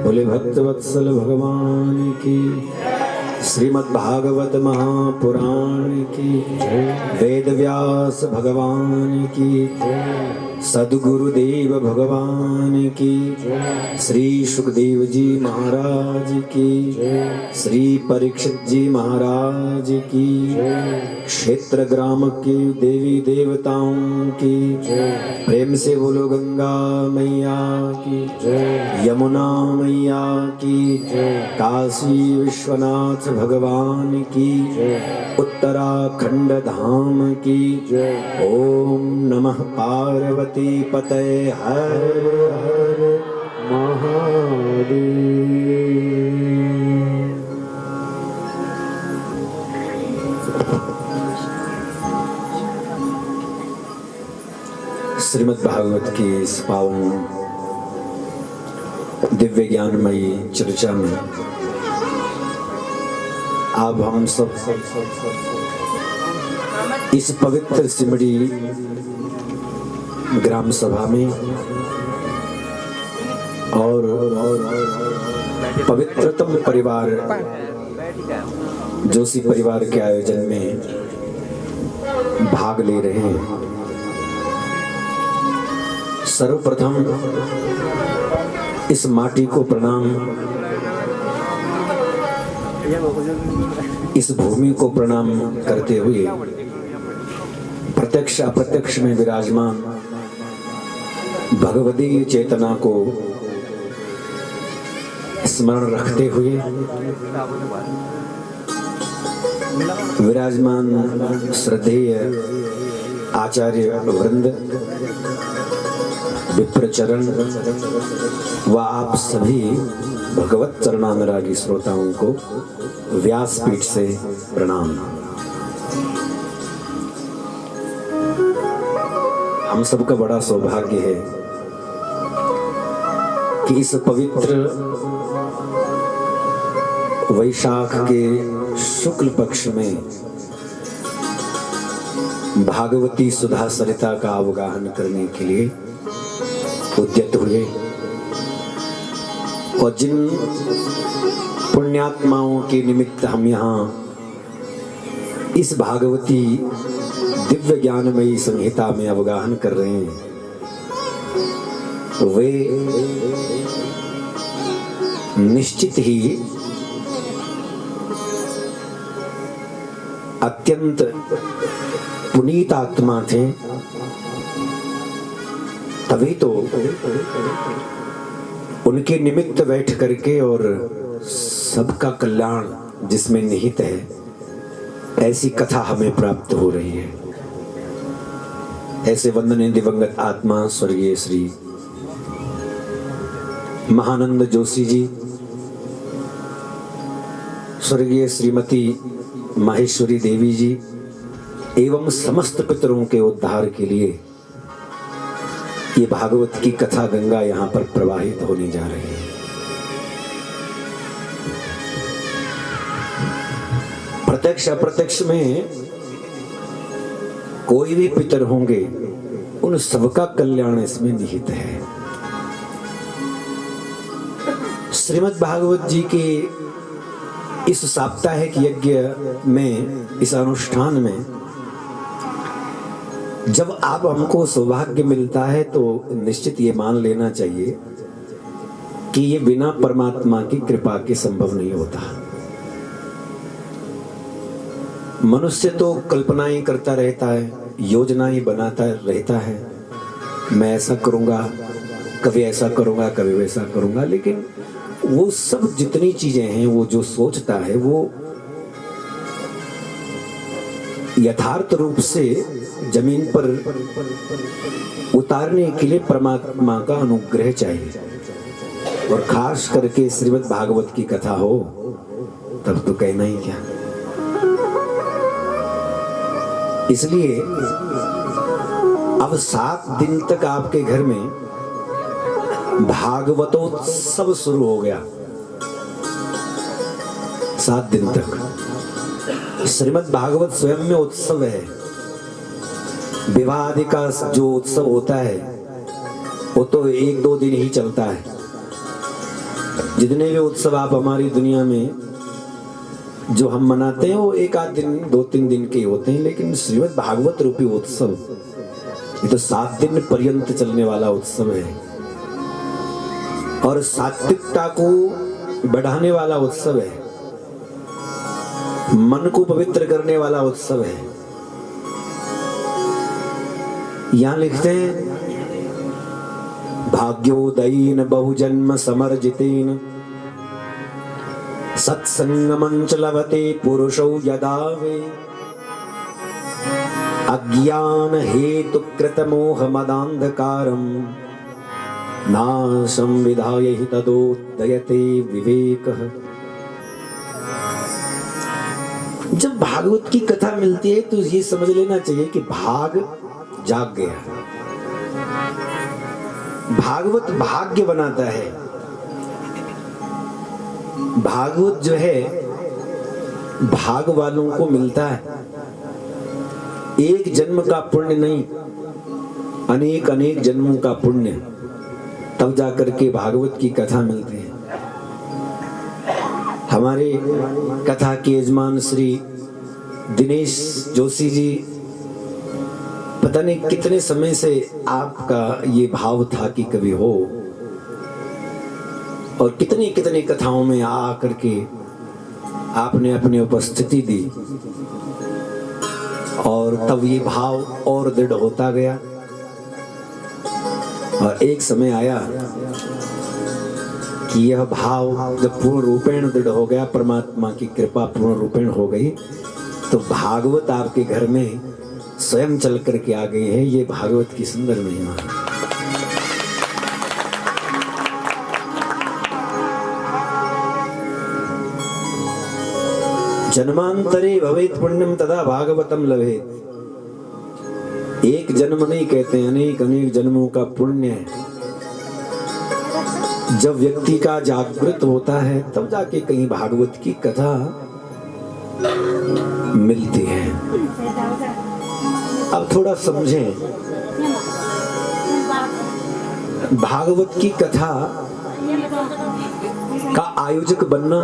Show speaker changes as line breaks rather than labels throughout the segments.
बोले भक्तवत्सल भगवान की, श्रीमद् भागवत महापुराण की, वेद व्यास भगवान की, सद्गुरुदेव भगवान की, श्री सुखदेव जी महाराज की, श्री परीक्षित जी महाराज की, क्षेत्र ग्राम के देवी देवताओं की, प्रेम से बोलो गंगा मैया की, यमुना मैया की, काशी विश्वनाथ भगवान की, उत्तराखंड धाम की, ओम नमः पार्वती पतये हर हर महादेव। श्रीमद् भागवत की इस पावन दिव्य ज्ञानमयी चर्चा में अब हम सब इस पवित्र सिमड़ी ग्राम सभा में और पवित्रतम परिवार जोशी परिवार के आयोजन में भाग ले रहे हैं। सर्वप्रथम इस माटी को प्रणाम, इस भूमि को प्रणाम करते हुए प्रत्यक्ष अप्रत्यक्ष में विराजमान भगवती चेतना को स्मरण रखते हुए विराजमान श्रद्धेय आचार्य वृंद, विप्रचरण व आप सभी भगवत चरणानुरागी श्रोताओं को व्यासपीठ से प्रणाम। हम सबका बड़ा सौभाग्य है कि इस पवित्र वैशाख के शुक्ल पक्ष में भागवती सुधा सरिता का अवगाहन करने के लिए उद्यत हुए और जिन पुण्यात्माओं के निमित्त हम यहाँ इस भागवती दिव्य ज्ञानमयी संहिता में अवगाहन कर रहे हैं, वे निश्चित ही अत्यंत पुनीत आत्मा थे। तभी तो उनके निमित्त बैठ करके और सबका कल्याण जिसमें निहित है, ऐसी कथा हमें प्राप्त हो रही है। ऐसे वंदनीय दिवंगत आत्मा स्वर्गीय श्री महानंद जोशी जी, स्वर्गीय श्रीमती माहेश्वरी देवी जी एवं समस्त पितरों के उद्धार के लिए ये भागवत की कथा गंगा यहाँ पर प्रवाहित होने जा रही है। प्रत्यक्ष अप्रत्यक्ष में कोई भी पितर होंगे, उन सबका कल्याण इसमें निहित है। श्रीमद् भागवत जी के इस साप्ताहिक यज्ञ में, इस अनुष्ठान में जब आप हमको सौभाग्य मिलता है तो निश्चित ये मान लेना चाहिए कि ये बिना परमात्मा की कृपा के संभव नहीं होता। मनुष्य तो कल्पनाएं करता रहता है, योजनाएं बनाता रहता है, मैं ऐसा करूंगा, कभी ऐसा करूंगा, कभी वैसा करूंगा, लेकिन वो सब जितनी चीजें हैं, वो जो सोचता है वो यथार्थ रूप से जमीन पर उतारने के लिए परमात्मा का अनुग्रह चाहिए। और खास करके श्रीमद् भागवत की कथा हो तब तो कहना ही क्या। इसलिए अब 7 दिन तक आपके घर में भागवतोत्सव शुरू हो गया। 7 दिन तक श्रीमद् भागवत स्वयं में उत्सव है। विवाह आदि का जो उत्सव होता है वो तो 1-2 दिन ही चलता है, जितने भी उत्सव आप हमारी दुनिया में जो हम मनाते हैं वो एक आध दिन 2-3 दिन के होते हैं, लेकिन श्रीमद् भागवत रूपी उत्सव ये तो 7 दिन पर्यंत चलने वाला उत्सव है और सात्विकता को बढ़ाने वाला उत्सव है, मन को पवित्र करने वाला उत्सव है। यहां लिखते हैं भाग्योदयीन बहुजन्म समर्जितेन सत्संगमं च लभते पुरुषौ यदा वे अज्ञान हेतु कृत मोह मदांधकारम नाशं विधाय हि तदोदयते विवेकः। जब भागवत की कथा मिलती है तो ये समझ लेना चाहिए कि भाग जाग गया। भागवत भाग्य बनाता है। भागवत जो है भाग वालों को मिलता है। एक जन्म का पुण्य नहीं, अनेक अनेक जन्मों का पुण्य, तब जाकर के भागवत की कथा मिलती है। हमारे कथा के यजमान श्री दिनेश जोशी जी, पता नहीं कितने समय से आपका ये भाव था कि कभी हो, और कितनी कितनी कथाओं में आ करके आपने अपनी उपस्थिति दी और तब ये भाव और दृढ़ होता गया। और एक समय आया कि यह भाव जब पूर्ण रूपेण दृढ़ हो गया, परमात्मा की कृपा पूर्ण रूपेण हो गई, तो भागवत आपके घर में स्वयं चल करके आ गई है। ये भागवत की सुंदर महिमा है। जन्मांतरे भवेत पुण्यम तदा भागवतम लभेत। एक जन्म नहीं कहते, अनेक अनेक जन्मों का पुण्य है। जब व्यक्ति का जागृत होता है तब जाके कहीं भागवत की कथा मिलती है। अब थोड़ा समझें, भागवत की कथा का आयोजक बनना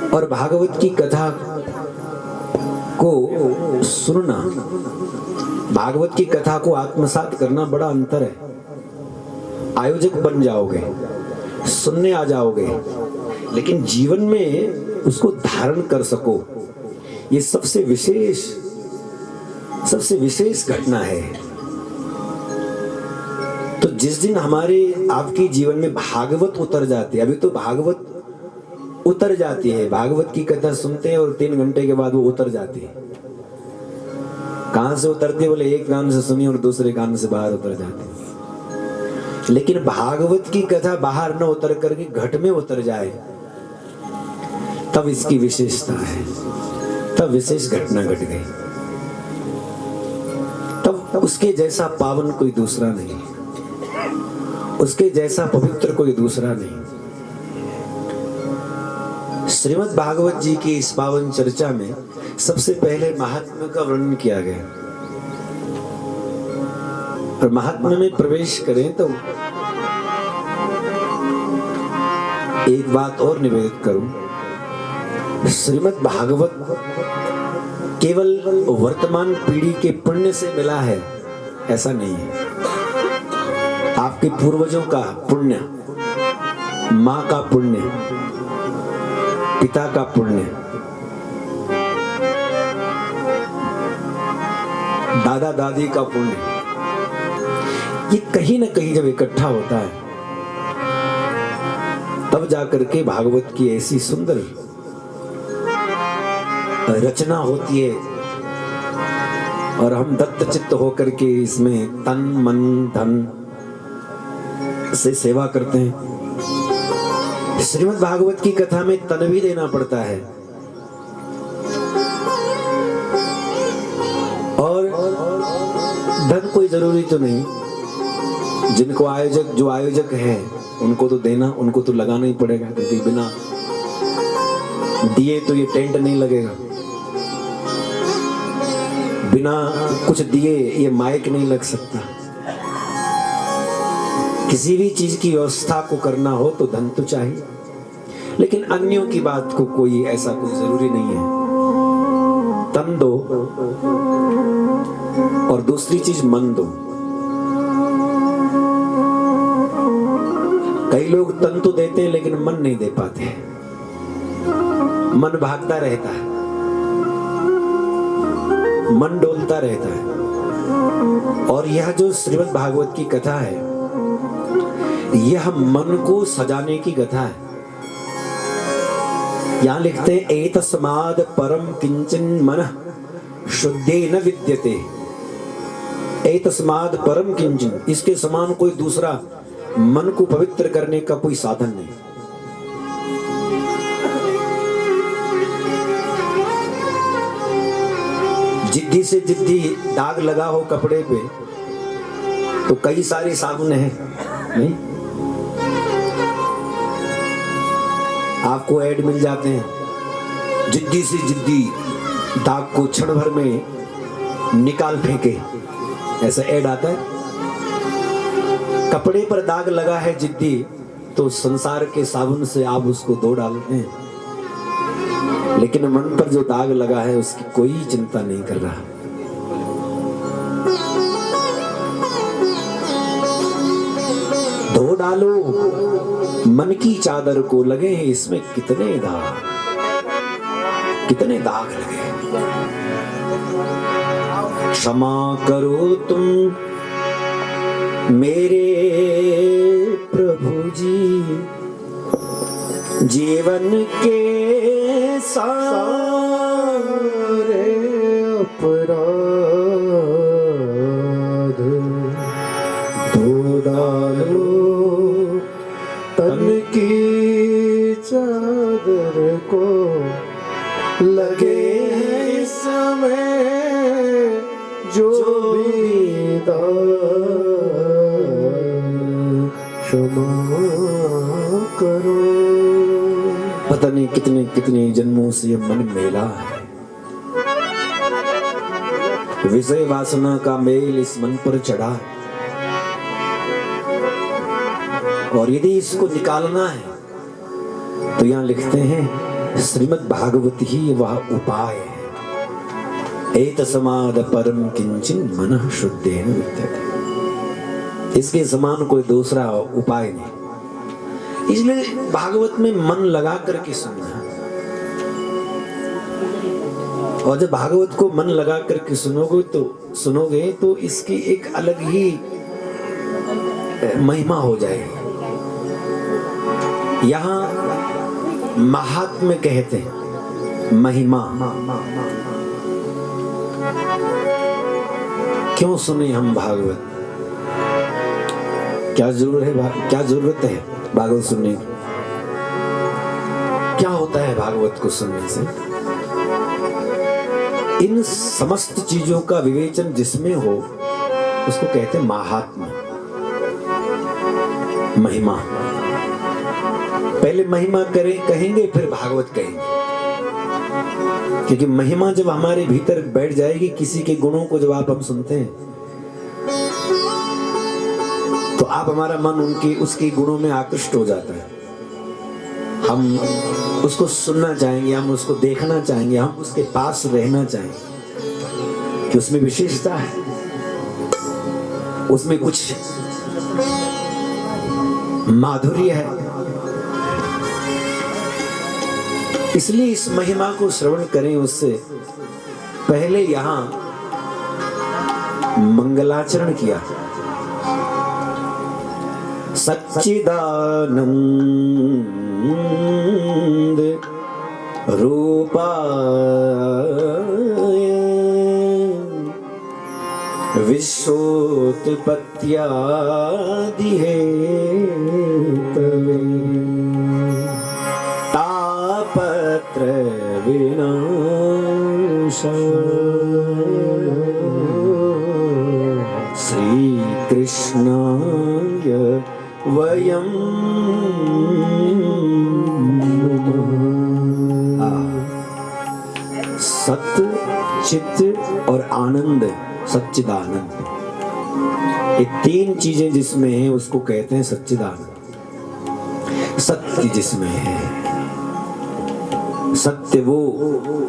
और भागवत की कथा को सुनना, भागवत की कथा को आत्मसात करना बड़ा अंतर है। आयोजक बन जाओगे, सुनने आ जाओगे, लेकिन जीवन में उसको धारण कर सको, ये सबसे विशेष घटना है। तो जिस दिन हमारे आपके जीवन में भागवत उतर जाती है, अभी तो भागवत उतर जाती है, भागवत की कथा सुनते हैं और 3 घंटे के बाद वो उतर जाती है। कहां से उतरती है? बोले एक कान से सुनी और दूसरे कान से बाहर उतर जाती है। लेकिन भागवत की कथा बाहर न उतर करके घट में उतर जाए, तब इसकी विशेषता है, तब विशेष घटना घट गई। तब उसके जैसा पावन कोई दूसरा नहीं, उसके जैसा पवित्र कोई दूसरा नहीं। श्रीमद् भागवत जी की इस पावन चर्चा में सबसे पहले महात्म्य का वर्णन किया गया। और महात्म्य में प्रवेश करें तो एक बात और निवेदित करूं, श्रीमद् भागवत केवल वर्तमान पीढ़ी के पुण्य से मिला है ऐसा नहीं है। आपके पूर्वजों का पुण्य, माँ का पुण्य, पिता का पुण्य, दादा दादी का पुण्य, ये कहीं ना कहीं जब इकट्ठा होता है तब जाकर के भागवत की ऐसी सुंदर रचना होती है और हम दत्तचित्त होकर के इसमें तन मन धन से सेवा करते हैं। श्रीमद् भागवत की कथा में तन भी देना पड़ता है और धन कोई जरूरी तो नहीं। जिनको जो आयोजक है उनको तो देना, उनको तो लगाना ही पड़ेगा, क्योंकि बिना दिए तो ये टेंट नहीं लगेगा, बिना कुछ दिए ये माइक नहीं लग सकता। किसी भी चीज की व्यवस्था को करना हो तो धन तो चाहिए, लेकिन अन्यों की बात को कोई ऐसा कोई जरूरी नहीं है। तन दो और दूसरी चीज मन दो। कई लोग तन तो देते हैं लेकिन मन नहीं दे पाते। मन भागता रहता है, मन डोलता रहता है। और यह जो श्रीमद् भागवत की कथा है, यह मन को सजाने की कथा है। यहां लिखते हैं एतस्माद् परम किंचन मनः शुद्धेन विद्यते। एतस्माद् परम किंचन, इसके समान कोई दूसरा मन को पवित्र करने का कोई साधन नहीं। जिद्दी से जिद्दी दाग लगा हो कपड़े पे तो कई सारे साबुन हैं, नहीं? आपको ऐड मिल जाते हैं, जिद्दी से जिद्दी दाग को क्षण भर में निकाल फेंके, ऐसा ऐड आता है। कपड़े पर दाग लगा है जिद्दी तो संसार के साबुन से आप उसको धो डालते हैं, लेकिन मन पर जो दाग लगा है उसकी कोई चिंता नहीं कर रहा। धो डालो मन की चादर को, लगे हैं इसमें कितने दाग, कितने दाग लगे। क्षमा करो तुम मेरे प्रभु जी, जीवन के सारे अपराध धो डालो तन की चादर को, लगे समय जो भी दाग क्षमा करो। पता नहीं कितने कितने जन्मों से मन मेला है, विषय वासना का मेल इस मन पर चढ़ा, और यदि इसको निकालना है तो यहां लिखते हैं श्रीमद् भागवत ही वह उपाय है। एतस्माद् परम किंचिन मनः शुद्धेन विद्यते। इसके समान कोई दूसरा उपाय नहीं। इसलिए भागवत में मन लगा करके सुनना, और जब भागवत को मन लगा करके सुनोगे तो इसकी एक अलग ही महिमा हो जाएगी। यहां महात्म्य कहते हैं, महिमा। क्यों सुने हम भागवत? क्या जरूरत है भागवत सुनने की? क्या होता है भागवत को सुनने से? इन समस्त चीजों का विवेचन जिसमें हो उसको कहते हैं महात्म्य, महिमा। पहले महिमा कहेंगे फिर भागवत कहेंगे, क्योंकि महिमा जब हमारे भीतर बैठ जाएगी, किसी के गुणों को जब हम सुनते हैं तो आप हमारा मन उसके गुणों में आकृष्ट हो जाता है। हम उसको सुनना चाहेंगे, हम उसको देखना चाहेंगे, हम उसके पास रहना चाहेंगे कि उसमें विशेषता है, उसमें कुछ माधुर्य है। इसलिए इस महिमा को श्रवण करें। उससे पहले यहां मंगलाचरण किया। सच्चिदानंद रूपाय विश्वोत्पत्त्यादि हेतवे तापत्र विनाशाय श्री कृष्णाय वयं सत्य चित्त और आनंद, सच्चिदानंद, ये तीन चीजें जिसमें हैं उसको कहते हैं सच्चिदानंद। सत्य जिसमें है, सत्य वो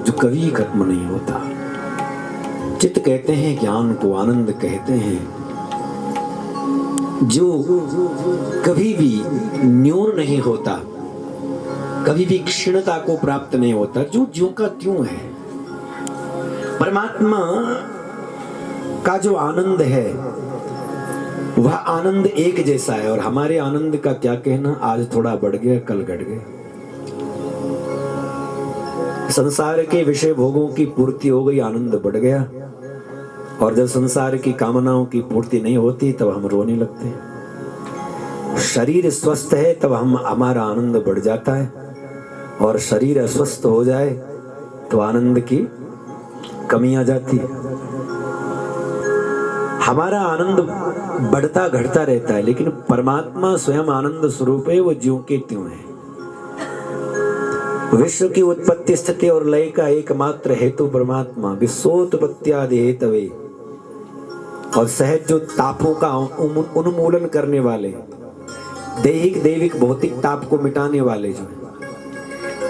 जो कभी खत्म नहीं होता। चित्त कहते हैं ज्ञान को, आनंद कहते हैं जो कभी भी न्यून नहीं होता, कभी भी क्षीणता को प्राप्त नहीं होता, जो ज्यों का त्यों है। परमात्मा का जो आनंद है वह आनंद एक जैसा है। और हमारे आनंद का क्या कहना, आज थोड़ा बढ़ गया कल घट गया। संसार के विषय भोगों की पूर्ति हो गई, आनंद बढ़ गया। और जब संसार की कामनाओं की पूर्ति नहीं होती तब हम रोने लगते हैं। शरीर स्वस्थ है तब हमारा आनंद बढ़ जाता है, और शरीर अस्वस्थ हो जाए तो आनंद की कमी आ जाती है। हमारा आनंद बढ़ता घटता रहता है, लेकिन परमात्मा स्वयं आनंद स्वरूप है, वो ज्यों के त्यों है। विश्व की उत्पत्ति स्थिति और लय का एकमात्र हेतु परमात्मा, विश्वोत्पत्त्यादि हेतवे, और सहज जो तापों का उन्मूलन करने वाले, दैहिक दैविक भौतिक ताप को मिटाने वाले जो है,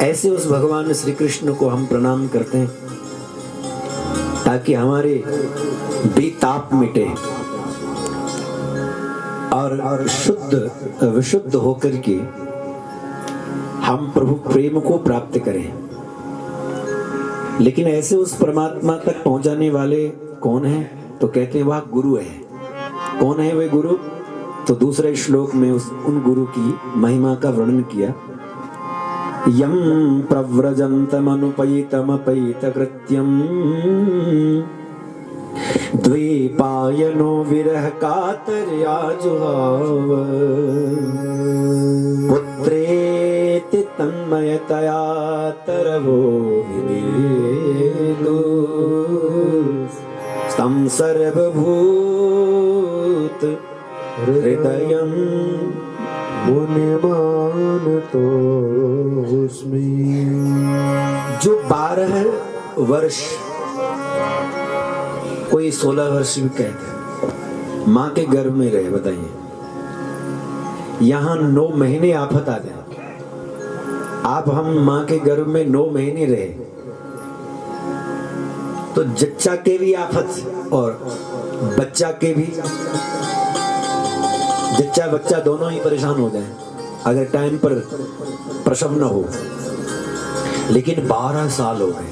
ऐसे उस भगवान श्री कृष्ण को हम प्रणाम करते हैं ताकि हमारे बेताप मिटे और शुद्ध विशुद्ध होकर के हम प्रभु प्रेम को प्राप्त करें। लेकिन ऐसे उस परमात्मा तक पहुंचाने वाले कौन है? तो कहते हैं वह गुरु है। कौन है वे गुरु? तो दूसरे श्लोक में उन गुरु की महिमा का वर्णन किया। यम प्रव्रजन्तमनुपैतमपैत कृत्यम द्वैपायनो विरह कातर्या जुहाव पुत्रेति तन्मयतया तरवो विनेदु तं सर्वभूत हृदयं मुनिमानतोऽस्मि। जो 12 वर्ष, कोई 16 वर्ष भी कहते हैं, माँ के गर्भ में रहे, बताइए यहां 9 महीने आफत आ जाए, आप हम माँ के गर्भ में 9 महीने रहे तो जच्चा के भी आफत और बच्चा के भी, जच्चा बच्चा दोनों ही परेशान हो जाएं अगर टाइम पर प्रसव न हो। लेकिन 12 साल हो गए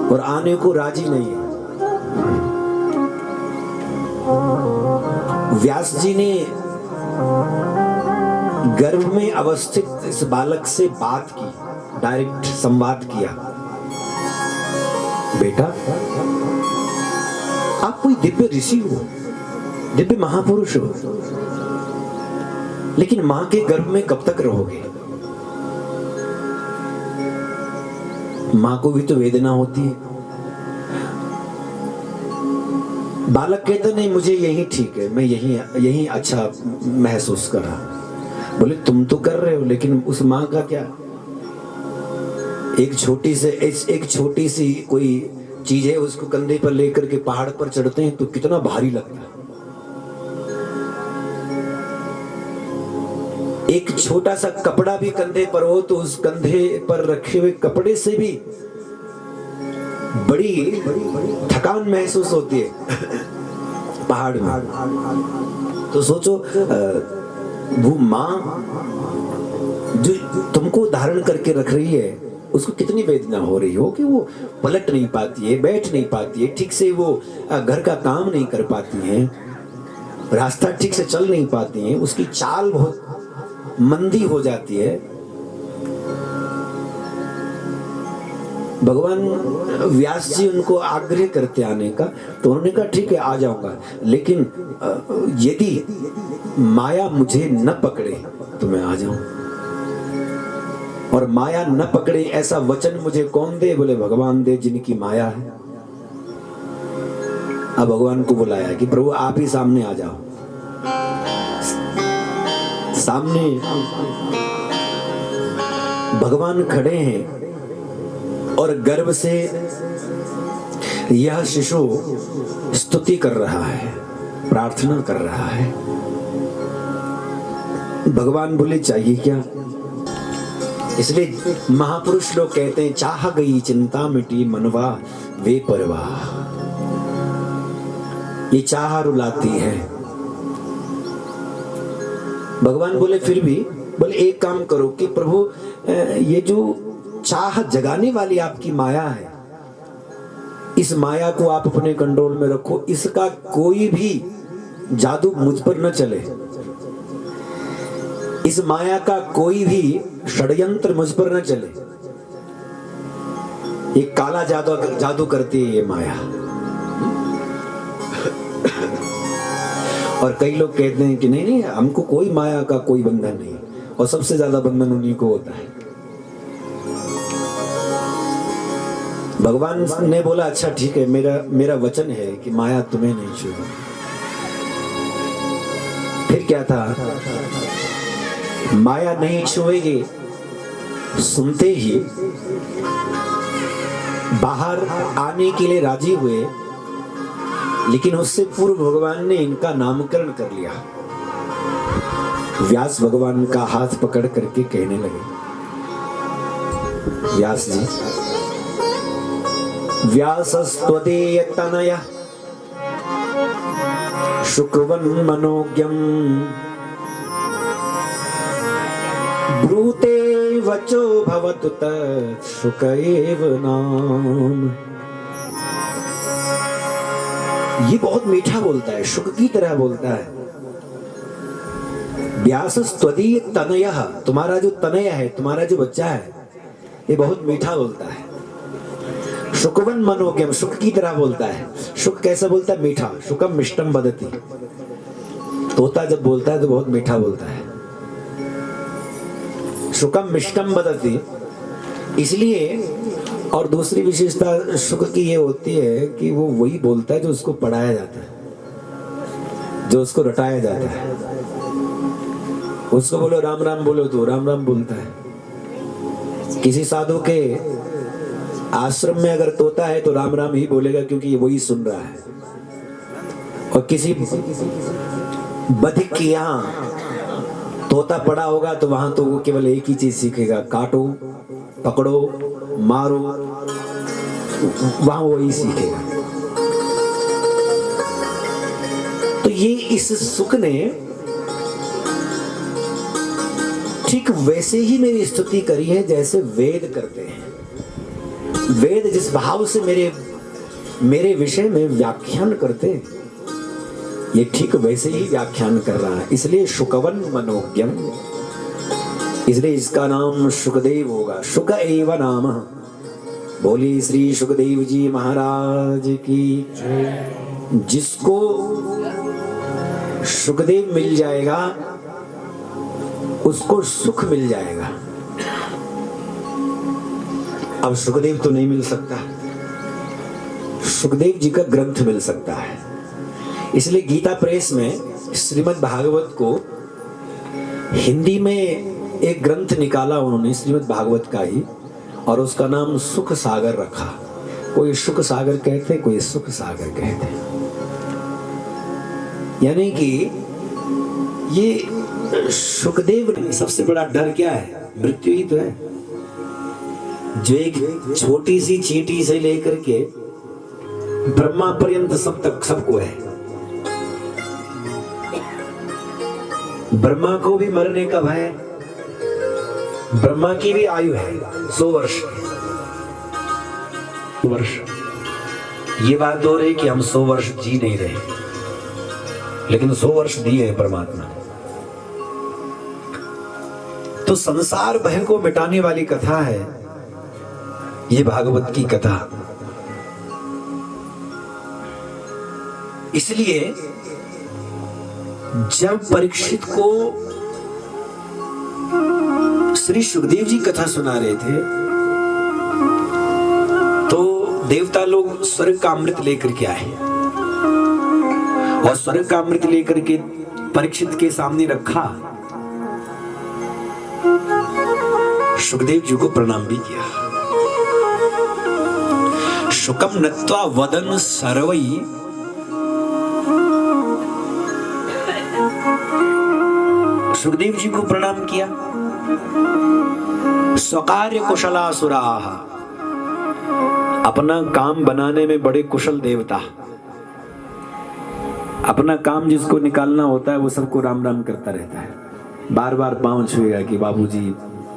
और आने को राजी नहीं है। व्यास जी ने गर्भ में अवस्थित इस बालक से बात की, डायरेक्ट संवाद किया। बेटा, आप कोई दिव्य ऋषि हो, दिव्य महापुरुष हो, लेकिन मां के गर्भ में कब तक रहोगे? मां को भी तो वेदना होती है। बालक कहता नहीं, मुझे यही ठीक है, मैं यही अच्छा महसूस कर रहा। बोले तुम तो कर रहे हो, लेकिन उस मां का क्या? एक छोटी सी कोई चीज है, उसको कंधे पर लेकर के पहाड़ पर चढ़ते हैं तो कितना भारी लगता है। एक छोटा सा कपड़ा भी कंधे पर हो तो उस कंधे पर रखे हुए कपड़े से भी बड़ी थकान महसूस होती है पहाड़ में। तो सोचो वो माँ जो तुमको धारण करके रख रही है, उसको कितनी वेदना हो रही हो कि वो पलट नहीं पाती है, बैठ नहीं पाती है, ठीक से वो घर का काम नहीं कर पाती है, रास्ता ठीक से चल नहीं पाती है, उसकी चाल बहुत मंदी हो जाती है। भगवान व्यास जी उनको आग्रह करते आने का, तो उन्होंने कहा ठीक है आ जाऊंगा, लेकिन यदि माया मुझे न पकड़े तो मैं आ जाऊं। और माया न पकड़े ऐसा वचन मुझे कौन दे? बोले भगवान दे, जिनकी माया है। अब भगवान को बुलाया कि प्रभु आप ही सामने आ जाओ। सामने भगवान खड़े हैं और गर्भ से यह शिशु स्तुति कर रहा है, प्रार्थना कर रहा है। भगवान बोले चाहिए क्या? इसलिए महापुरुष लोग कहते हैं चाह गई चिंता मिटी मनवा वे परवाह। ये चाह रुलाती है। भगवान बोले फिर भी, बोले एक काम करो कि प्रभु ये जो चाह जगाने वाली आपकी माया है, इस माया को आप अपने कंट्रोल में रखो। इसका कोई भी जादू मुझ पर न चले, इस माया का कोई भी षड्यंत्र मुझ पर न चले। ये काला जादू करती है ये माया। और कई लोग कहते हैं कि नहीं नहीं, हमको कोई माया का कोई बंधन नहीं, और सबसे ज्यादा बंधन उन्हीं को होता है। भगवान ने बोला अच्छा ठीक है, मेरा वचन है कि माया तुम्हें नहीं छूएगी। फिर क्या था? माया नहीं छुएगी सुनते ही बाहर आने के लिए राजी हुए, लेकिन उससे पूर्व भगवान ने इनका नामकरण कर लिया। व्यास भगवान का हाथ पकड़ करके कहने लगे, व्यास जी, व्यासस्त्वदीय तनया शुक्रवन् मनोज्ञम् ब्रूते वचो भवतु तत् शुक एव नाम। ये बहुत मीठा बोलता है, शुक की तरह बोलता है। व्यासस्त्वदीय तनयः, तुम्हारा जो तनय है, तुम्हारा जो बच्चा है, ये बहुत मीठा बोलता है। शुकवन मनोज्ञम, शुक की तरह बोलता है। शुक कैसा बोलता है? मीठा। शुकम मिष्टम वदति। तोता जब बोलता है तो बहुत मीठा बोलता है। शुकम मिष्टम वदति। इसलिए, और दूसरी विशेषता शुक की ये होती है कि वो वही बोलता है जो उसको पढ़ाया जाता है, जो उसको रटाया जाता है। उसको बोलो राम राम बोलो तो राम राम बोलता है। किसी साधु के आश्रम में अगर तोता है तो राम राम ही बोलेगा, क्योंकि ये वही सुन रहा है। और किसी बधिक के यहाँ तोता पड़ा होगा तो वहां तो वो केवल एक ही चीज सीखेगा, काटो, पकड़ो, मारो, वहां वही सीखेगा। तो ये इस सुख ने ठीक वैसे ही मेरी स्तुति करी है जैसे वेद करते हैं। वेद जिस भाव से मेरे विषय में व्याख्यान करते हैं, ये ठीक वैसे ही व्याख्यान कर रहा है। इसलिए शुकवन मनोज्ञम, इसलिए इसका नाम शुकदेव होगा। शुक एव नाम। बोली श्री शुकदेव जी महाराज की। जिसको शुकदेव मिल जाएगा उसको सुख मिल जाएगा। अब सुखदेव तो नहीं मिल सकता, सुखदेव जी का ग्रंथ मिल सकता है। इसलिए गीता प्रेस में श्रीमद् भागवत को हिंदी में एक ग्रंथ निकाला उन्होंने, श्रीमद् भागवत का ही, और उसका नाम सुख सागर रखा। कोई सुख सागर कहते, कोई सुख सागर कहते। यानी कि ये सुखदेव, सबसे बड़ा डर क्या है? मृत्यु ही तो है। जो एक छोटी सी चींटी से लेकर के ब्रह्मा पर्यंत सब तक सबको है। ब्रह्मा को भी मरने का भय, ब्रह्मा की भी आयु है 100 वर्ष। ये बात हो रही कि हम 100 वर्ष जी नहीं रहे, लेकिन 100 वर्ष दिए है परमात्मा। तो संसार भय को मिटाने वाली कथा है ये भागवत की कथा। इसलिए जब परीक्षित को श्री सुखदेव जी कथा सुना रहे थे तो देवता लोग स्वर्ग का अमृत लेकर के आए, और स्वर्ग का अमृत लेकर के परीक्षित के सामने रखा। सुखदेव जी को प्रणाम भी किया। शुकम नत्वा वदन सर्वई सुखदेव जी को प्रणाम किया। स्वकार्य कुशलासुराः, अपना काम बनाने में बड़े कुशल देवता, अपना काम जिसको निकालना होता है वो सबको राम राम करता रहता है, बार बार पांव छुएगा कि बाबूजी,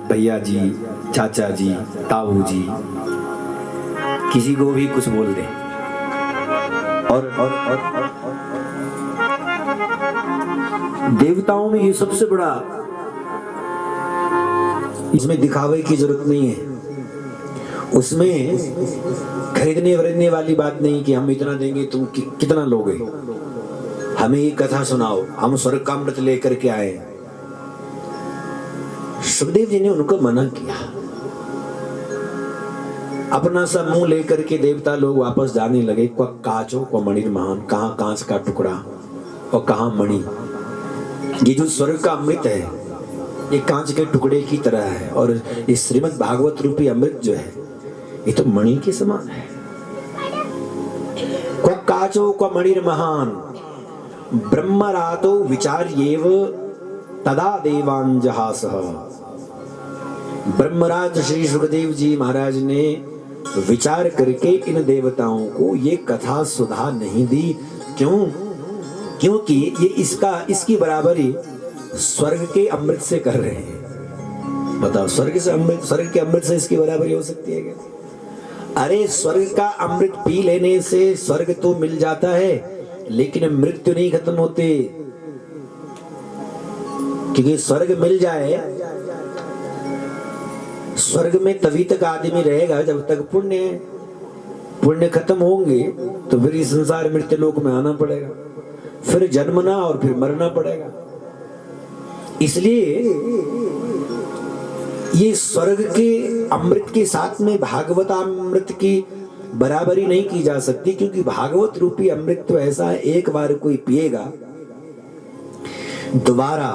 भैया जी, चाचा जी, ताऊ जी, किसी को भी कुछ बोल दे। और देवताओं में ये सबसे बड़ा, इसमें दिखावे की जरूरत नहीं है, उसमें खरीदने वरीदने वाली बात नहीं कि हम इतना देंगे तुम कितना लोगे, हमें ये कथा सुनाओ, हम स्वर्ग का अमृत लेकर के आए। सुखदेव जी ने उनको मना किया। अपना सा मुंह लेकर के देवता लोग वापस जाने लगे। को काचो को मणिर महान, कहां कांच का टुकड़ा और कहां मणि। ये जो स्वर्ग का अमृत है ये कांच के टुकड़े की तरह है, और ये श्रीमद् भागवत रूपी अमृत जो है ये तो मणि के समान है। को काचो को मणिर महान ब्रह्मरातो विचार्येव तदा देवांजहासः। ब्रह्मराज श्री सुखदेव जी महाराज ने विचार करके इन देवताओं को ये कथा सुधा नहीं दी। क्यों? क्योंकि ये इसकी बराबरी स्वर्ग के अमृत से कर रहे हैं। बताओ, स्वर्ग के अमृत से इसकी बराबरी हो सकती है क्या? अरे स्वर्ग का अमृत पी लेने से स्वर्ग तो मिल जाता है, लेकिन मृत्यु नहीं खत्म होती। क्योंकि स्वर्ग मिल जाए, स्वर्ग में तभी तक आदमी रहेगा जब तक पुण्य खत्म होंगे तो फिर इस संसार मृत्यु लोक में आना पड़ेगा, फिर जन्मना और फिर मरना पड़ेगा। इसलिए ये स्वर्ग के अमृत के साथ में भागवतामृत की बराबरी नहीं की जा सकती, क्योंकि भागवत रूपी अमृत तो ऐसा है, एक बार कोई पिएगा दोबारा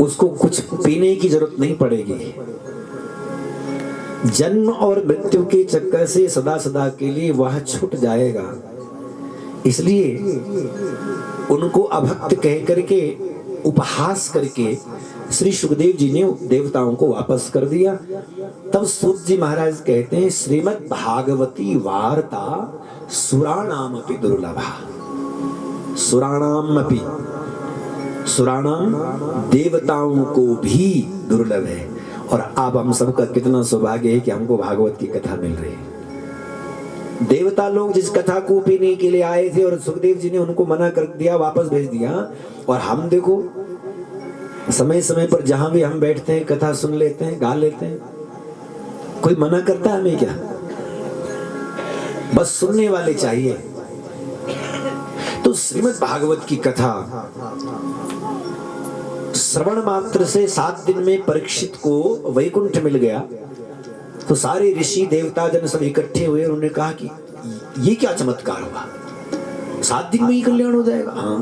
उसको कुछ पीने की जरूरत नहीं पड़ेगी। जन्म और मृत्यु के चक्कर से सदा सदा के लिए वह छूट जाएगा। इसलिए उनको अभक्त कह करके उपहास करके श्री सुखदेव जी ने देवताओं को वापस कर दिया। तब सूत जी महाराज कहते हैं, श्रीमद् भागवती वार्ता सुराणामपि दुर्लभा। सुराणाम देवताओं को भी दुर्लभ है। और अब हम सबका कितना सौभाग्य है कि हमको भागवत की कथा मिल रही है। देवता लोग जिस कथा को पीने के लिए आए थे और सुखदेव जी ने उनको मना कर दिया, वापस भेज दिया, और हम देखो समय समय पर जहां भी हम बैठते हैं कथा सुन लेते हैं, गा लेते हैं। कोई मना करता है हमें क्या? बस सुनने वाले चाहिए। तो श्रीमद् भागवत की कथा श्रवण मात्र से 7 दिन में परीक्षित को वैकुंठ मिल गया। तो सारे ऋषि देवता जन सब इकट्ठे हुए, उन्होंने कहा कि ये क्या चमत्कार हुआ, 7 दिन में ही कल्याण हो जाएगा? हाँ।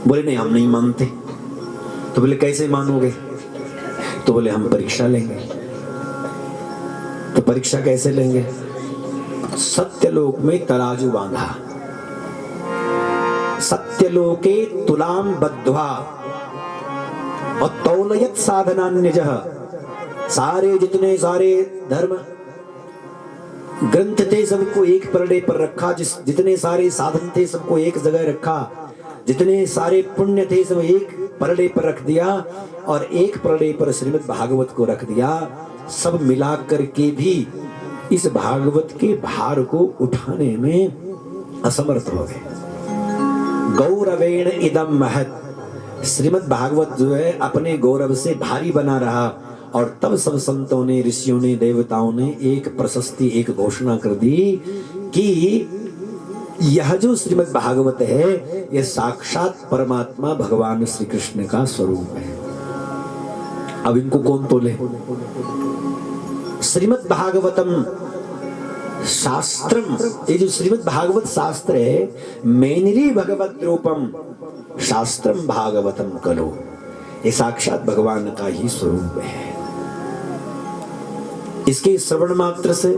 बोले नहीं, हम नहीं मानते। तो बोले कैसे मानोगे? तो बोले हम परीक्षा लेंगे। तो परीक्षा कैसे लेंगे? सत्यलोक में तराजू बांधा, सत्यलोके तुलाम बद्ध्वा और तौलयत साधनान्यजः। सारे जितने सारे धर्म ग्रंथ थे सबको एक परडे पर रखा, जितने सारे साधन थे सबको एक जगह रखा, जितने सारे पुण्य थे सब एक परडे पर रख दिया, और एक परडे पर श्रीमद् भागवत को रख दिया। सब मिला करके भी इस भागवत के भार को उठाने में असमर्थ हो गए। गौरवेण इदम महत्, श्रीमद् भागवत जो है अपने गौरव से भारी बना रहा। और तब सब संतों ने, ऋषियों ने, देवताओं ने एक प्रशस्ति, एक घोषणा कर दी कि यह जो श्रीमद् भागवत है यह साक्षात परमात्मा भगवान श्री कृष्ण का स्वरूप है। अब इनको कौन तोले? श्रीमद् भागवतम शास्त्रम, ये जो श्रीमद् भागवत शास्त्र है, मेनिरी भगवत रूपम शास्त्रम भागवतम कलो, ये साक्षात भगवान का ही स्वरूप है। इसके श्रवण मात्र से,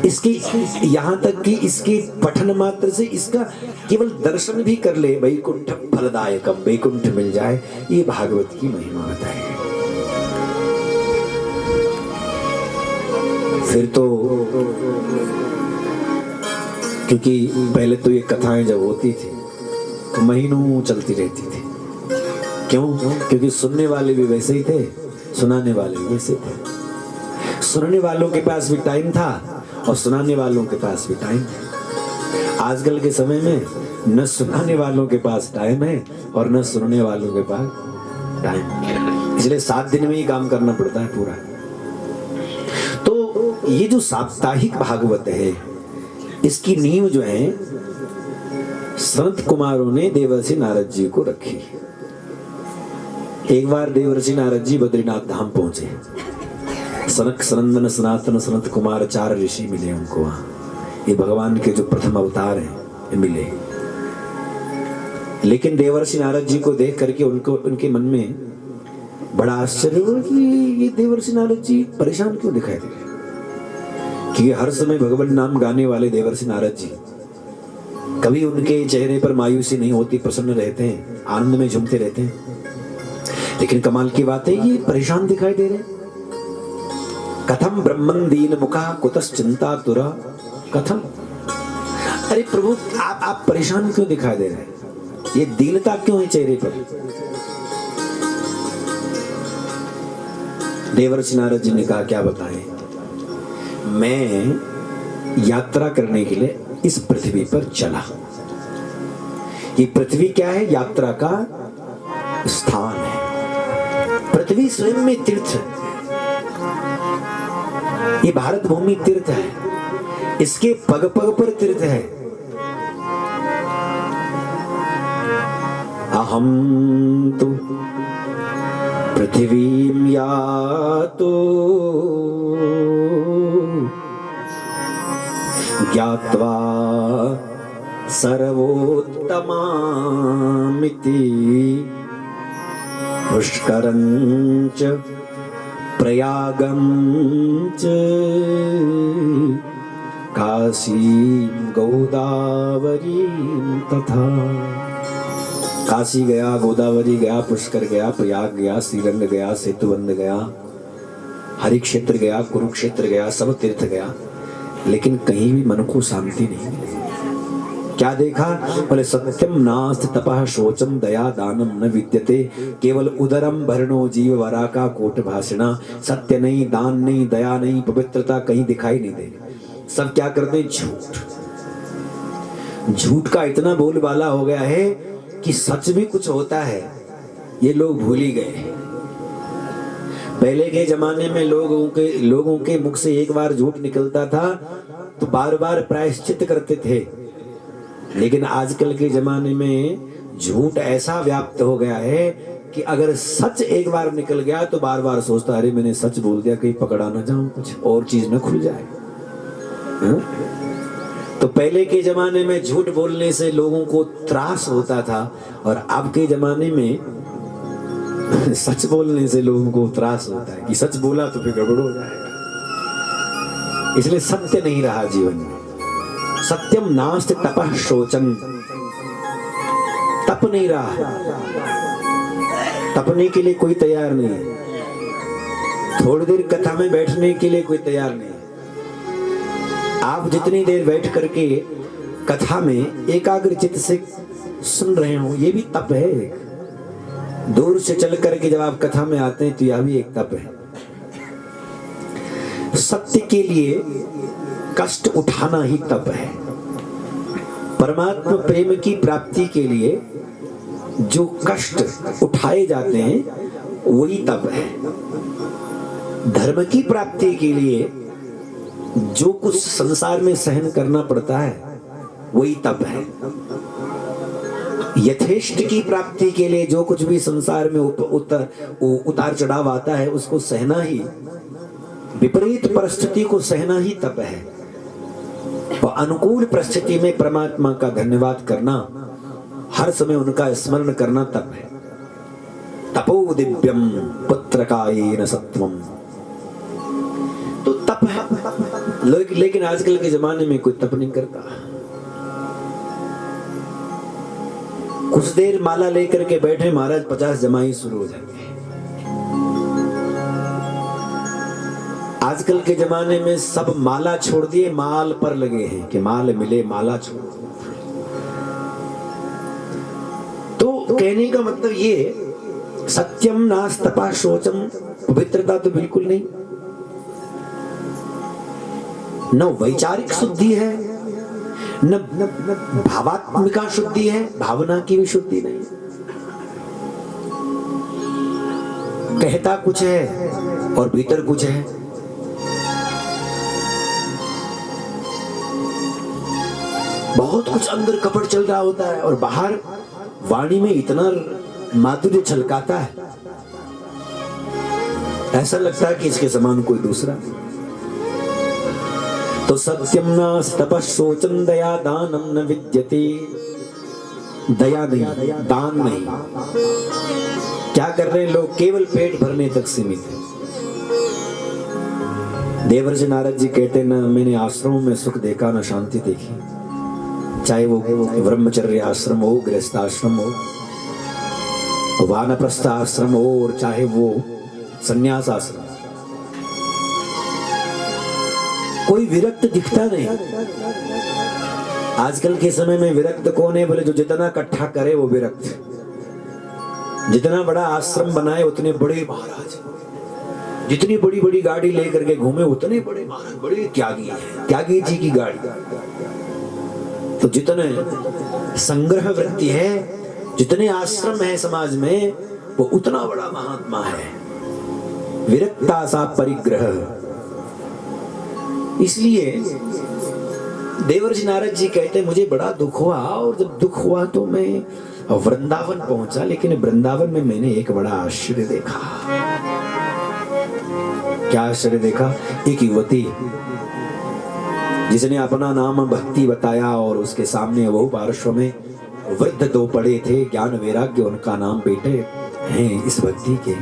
इसकी यहां तक कि इसके पठन मात्र से, इसका केवल दर्शन भी कर ले, वैकुंठ फलदायकम, वैकुंठ मिल जाए। ये भागवत की महिमा बताई। फिर तो क्योंकि पहले तो ये कथाएं जब होती थी तो महीनों चलती रहती थी। क्यों? क्योंकि सुनने वाले भी वैसे ही थे, सुनाने वाले भी वैसे थे। सुनने वालों के पास भी टाइम था और सुनाने वालों के पास भी टाइम है। आजकल के समय में न सुनाने वालों के पास टाइम है और न सुनने वालों के पास टाइम, इसलिए 7 दिन में ही काम करना पड़ता है पूरा। तो ये जो साप्ताहिक भागवत है, इसकी नींव जो है संत कुमारों ने देवर्षि नारद जी को रखी। एक बार देवर्षि नारद जी बद्रीनाथ धाम पहुंचे। सनक सनंदन सनातन सनत कुमार 4 ऋषि मिले उनको वहां। ये भगवान के जो प्रथम अवतार हैं ये मिले। लेकिन देवर्षि नारद जी को देख करके उनके मन में बड़ा आश्चर्य हुआ कि ये देवर्षि नारद जी परेशान क्यों दिखाई दे रहे। कि हर समय भगवान नाम गाने वाले देवर्षि नारद जी, कभी उनके चेहरे पर मायूसी नहीं होती, प्रसन्न रहते हैं, आनंद में झूमते रहते हैं। लेकिन कमाल की बात है ये परेशान दिखाई दे रहे। कथम ब्रह्मन दीन मुखा कुतश्चिंता तुरा कथम। अरे प्रभु आप परेशान क्यों दिखाई दे रहे हैं? ये दीनता क्यों है चेहरे पर? देवर्षि नारद जी ने कहा क्या बताएं, मैं यात्रा करने के लिए इस पृथ्वी पर चला। ये पृथ्वी क्या है? यात्रा का स्थान है। पृथ्वी स्वयं में तीर्थ है। ये भारत भूमि तीर्थ है, इसके पग पग पर तीर्थ है। अहम तो पृथ्वीं यातो ज्ञात्वा सर्वोत्तमामिति पुष्करञ्च प्रयागञ्च काशीं गोदावरीं तथा। काशी गया, गोदावरी गया, पुष्कर गया, प्रयाग गया, श्रीरंग गया, सेतुबंध गया, हरि क्षेत्र गया, कुरुक्षेत्र गया, सब तीर्थ गया, लेकिन कहीं भी मन को शांति नहीं मिली। क्या देखा? बोले सत्यम नास्ति तपः शोचम दया दानम न विद्यते केवल उदरम भरणो जीव वरा का कोट भाषणा। सत्य नहीं, दान नहीं, दया नहीं, पवित्रता कहीं दिखाई नहीं दे। सब क्या करते? झूठ। झूठ का इतना बोलबाला हो गया है कि सच भी कुछ होता है ये लोग भूल ही गए। पहले के जमाने में लोगों के मुख से एक बार झूठ निकलता था तो बार बार प्रायश्चित करते थे। लेकिन आजकल के जमाने में झूठ ऐसा व्याप्त हो गया है कि अगर सच एक बार निकल गया तो बार बार सोचता अरे मैंने सच बोल दिया, कहीं पकड़ा ना जाऊं, कुछ और चीज न खुल जाए। तो पहले के जमाने में झूठ बोलने से लोगों को त्रास होता था और अब के जमाने में सच बोलने से लोगों को त्रास होता है कि सच बोला तो फिर गड़बड़ हो जाएगा। इसलिए सत्य नहीं रहा जीवन में। सत्यम नास्ति तपः शोचम। तप नहीं रहा, तपने के लिए कोई तैयार नहीं है। थोड़ी देर कथा में बैठने के लिए कोई तैयार नहीं। आप जितनी देर बैठ करके कथा में एकाग्र चित्त से सुन रहे हो ये भी तप है। दूर से चल करके जब आप कथा में आते हैं तो यह भी एक तप है। सत्य के लिए कष्ट उठाना ही तप है। परमात्मा प्रेम की प्राप्ति के लिए जो कष्ट उठाए जाते हैं वही तप है। धर्म की प्राप्ति के लिए जो कुछ संसार में सहन करना पड़ता है वही तप है। यथेष्ट की प्राप्ति के लिए जो कुछ भी संसार में उतार चढ़ाव आता है उसको सहना ही, विपरीत परिस्थिति को सहना ही तप है। और अनुकूल परिस्थिति में परमात्मा का धन्यवाद करना, हर समय उनका स्मरण करना तप है। तपो दिव्यम पुत्रकायेन सत्वम। लेकिन आजकल के जमाने में कोई तप नहीं करता। कुछ देर माला लेकर के बैठे, महाराज 50 जमाई शुरू हो जाएंगे। आजकल के जमाने में सब माला छोड़ दिए, माल पर लगे हैं कि माल मिले, माला छोड़। तो कहने का मतलब ये, सत्यम नास्तपा शोचम, पवित्रता तो बिल्कुल नहीं, न वैचारिक शुद्धि है, न भावात्मिका शुद्धि है, भावना की भी शुद्धि नहीं। कहता कुछ है और भीतर कुछ है। बहुत कुछ अंदर कपट चल रहा होता है और बाहर वाणी में इतना माधुर्य छलकाता है, ऐसा लगता है कि इसके समान कोई दूसरा। तो सत्यम नास्तपः शोचम दया दानम न विद्यते। दया नहीं, दान नहीं। क्या कर रहे हैं लोग? केवल पेट भरने तक सीमित है। देवर्षि नारद जी कहते न मैंने आश्रमों में सुख देखा, न शांति देखी, चाहे वो ब्रह्मचर्य आश्रम हो, गृहस्थ आश्रम हो, वानप्रस्थ आश्रम हो, और चाहे वो संन्यास आश्रम। कोई विरक्त दिखता नहीं। आजकल के समय में विरक्त कौन है? बोले जो जितना इकट्ठा करे वो विरक्त। जितना बड़ा आश्रम बनाए उतने बड़े महाराज, जितनी बड़ी बड़ी गाड़ी लेकर के घूमे उतने बड़े महाराज, बड़े त्यागी हैं, त्यागी जी की गाड़ी। तो जितने संग्रह वृत्ति है, जितने आश्रम है समाज में, वो उतना बड़ा महात्मा है। विरक्ता सा परिग्रह। इसलिए देवर्षि नारद जी कहते मुझे बड़ा दुख हुआ, और जब दुख हुआ तो मैं वृंदावन पहुंचा, लेकिन वृंदावन में मैंने एक बड़ा आश्चर्य देखा। क्या आश्चर्य देखा? एक युवती जिसने अपना नाम भक्ति बताया, और उसके सामने वो पार्श्व में वृद्ध दो पड़े थे, ज्ञान वैराग्य उनका नाम बेटे हैं इस भक्ति के।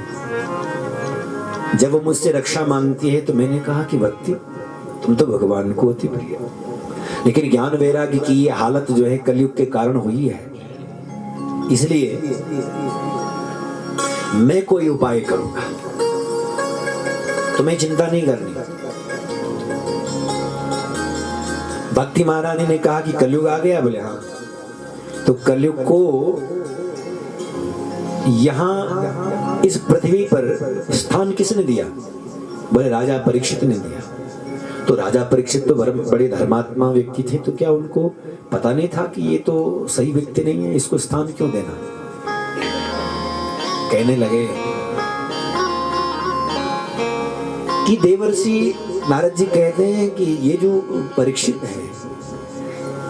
जब वो मुझसे रक्षा मांगती है तो मैंने कहा कि भक्ति तुम तो भगवान को अति प्रिय, लेकिन ज्ञान वैराग्य की ये हालत जो है कलयुग के कारण हुई है, इसलिए मैं कोई उपाय करूंगा, तुम्हें चिंता नहीं करनी। भक्ति महारानी ने कहा कि कलयुग आ गया? बोले हाँ। तो कलयुग को यहां इस पृथ्वी पर स्थान किसने दिया? बोले राजा परीक्षित ने दिया। तो राजा परीक्षित तो बड़े धर्मात्मा व्यक्ति थे, तो क्या उनको पता नहीं था कि ये तो सही व्यक्ति नहीं है, इसको स्थान क्यों देना? कहने लगे कि देवर्षि नारद जी कहते हैं कि ये जो परीक्षित है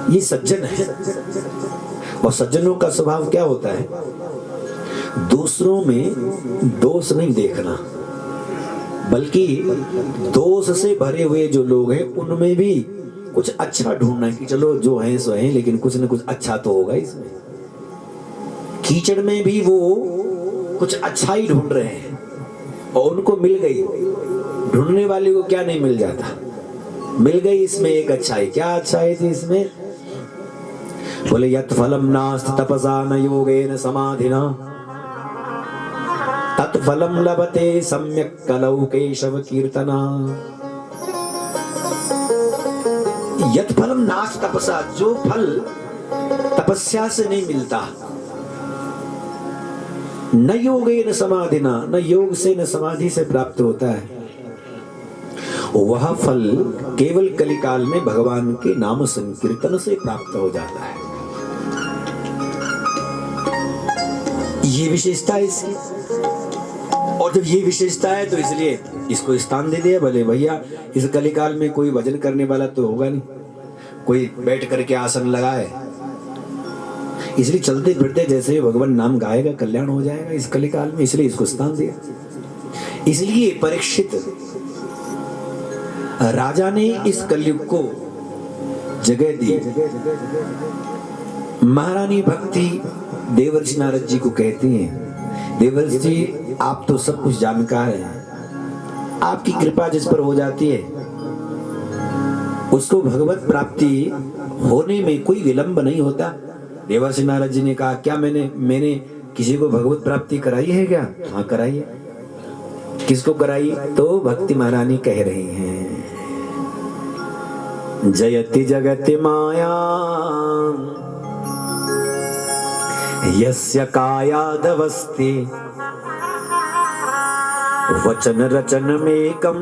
ये सज्जन है, और सज्जनों का स्वभाव क्या होता है? दूसरों में दोष नहीं देखना, बल्कि दोष से भरे हुए जो लोग हैं उनमें भी कुछ अच्छा ढूंढना कि चलो जो है सो है, लेकिन कुछ न कुछ अच्छा तो होगा इसमें। कीचड़ में भी वो कुछ अच्छा ही ढूंढ रहे हैं, और उनको मिल गई। ढूंढने वाले को क्या नहीं मिल जाता? मिल गई इसमें एक अच्छाई। क्या अच्छाई थी इसमें? बोले यत् फलम नास्ति तपसा न योगेन समाधिना तत् फलम लभते सम्यक् कलौ केशव कीर्तना। यत् फलम नास्ति तपसा, जो फल तपस्या से नहीं मिलता, न योगेन समाधिना, न योग से न समाधि से प्राप्त होता है, वह फल केवल कलिकाल में भगवान के नाम संकीर्तन से प्राप्त हो जाता है। ये विशेषता है इसकी। और जब ये विशेषता है तो इसलिए इसको स्थान दे दिया। भले भैया इस कलिकाल में कोई भजन करने वाला तो होगा नहीं, कोई बैठ करके आसन लगाए, इसलिए चलते फिरते जैसे भगवान नाम गाएगा कल्याण हो जाएगा इस कलिकाल में, इसलिए इसको स्थान दिया। इसलिए परीक्षित राजा ने इस कलयुग को जगह दी। महारानी भक्ति देवर्षि नारद जी को कहती हैं, देवर्षि जी आप तो सब कुछ जानकार हैं, आपकी कृपा जिस पर हो जाती है उसको भगवत प्राप्ति होने में कोई विलंब नहीं होता। देवर्षि नारद जी ने कहा, क्या मैंने किसी को भगवत प्राप्ति कराई है क्या? हाँ कराई है। किसको कराई? तो भक्ति महारानी कह रही हैं, जयति जगति माया यस्य कायादवस्ति वचन रचनमेकं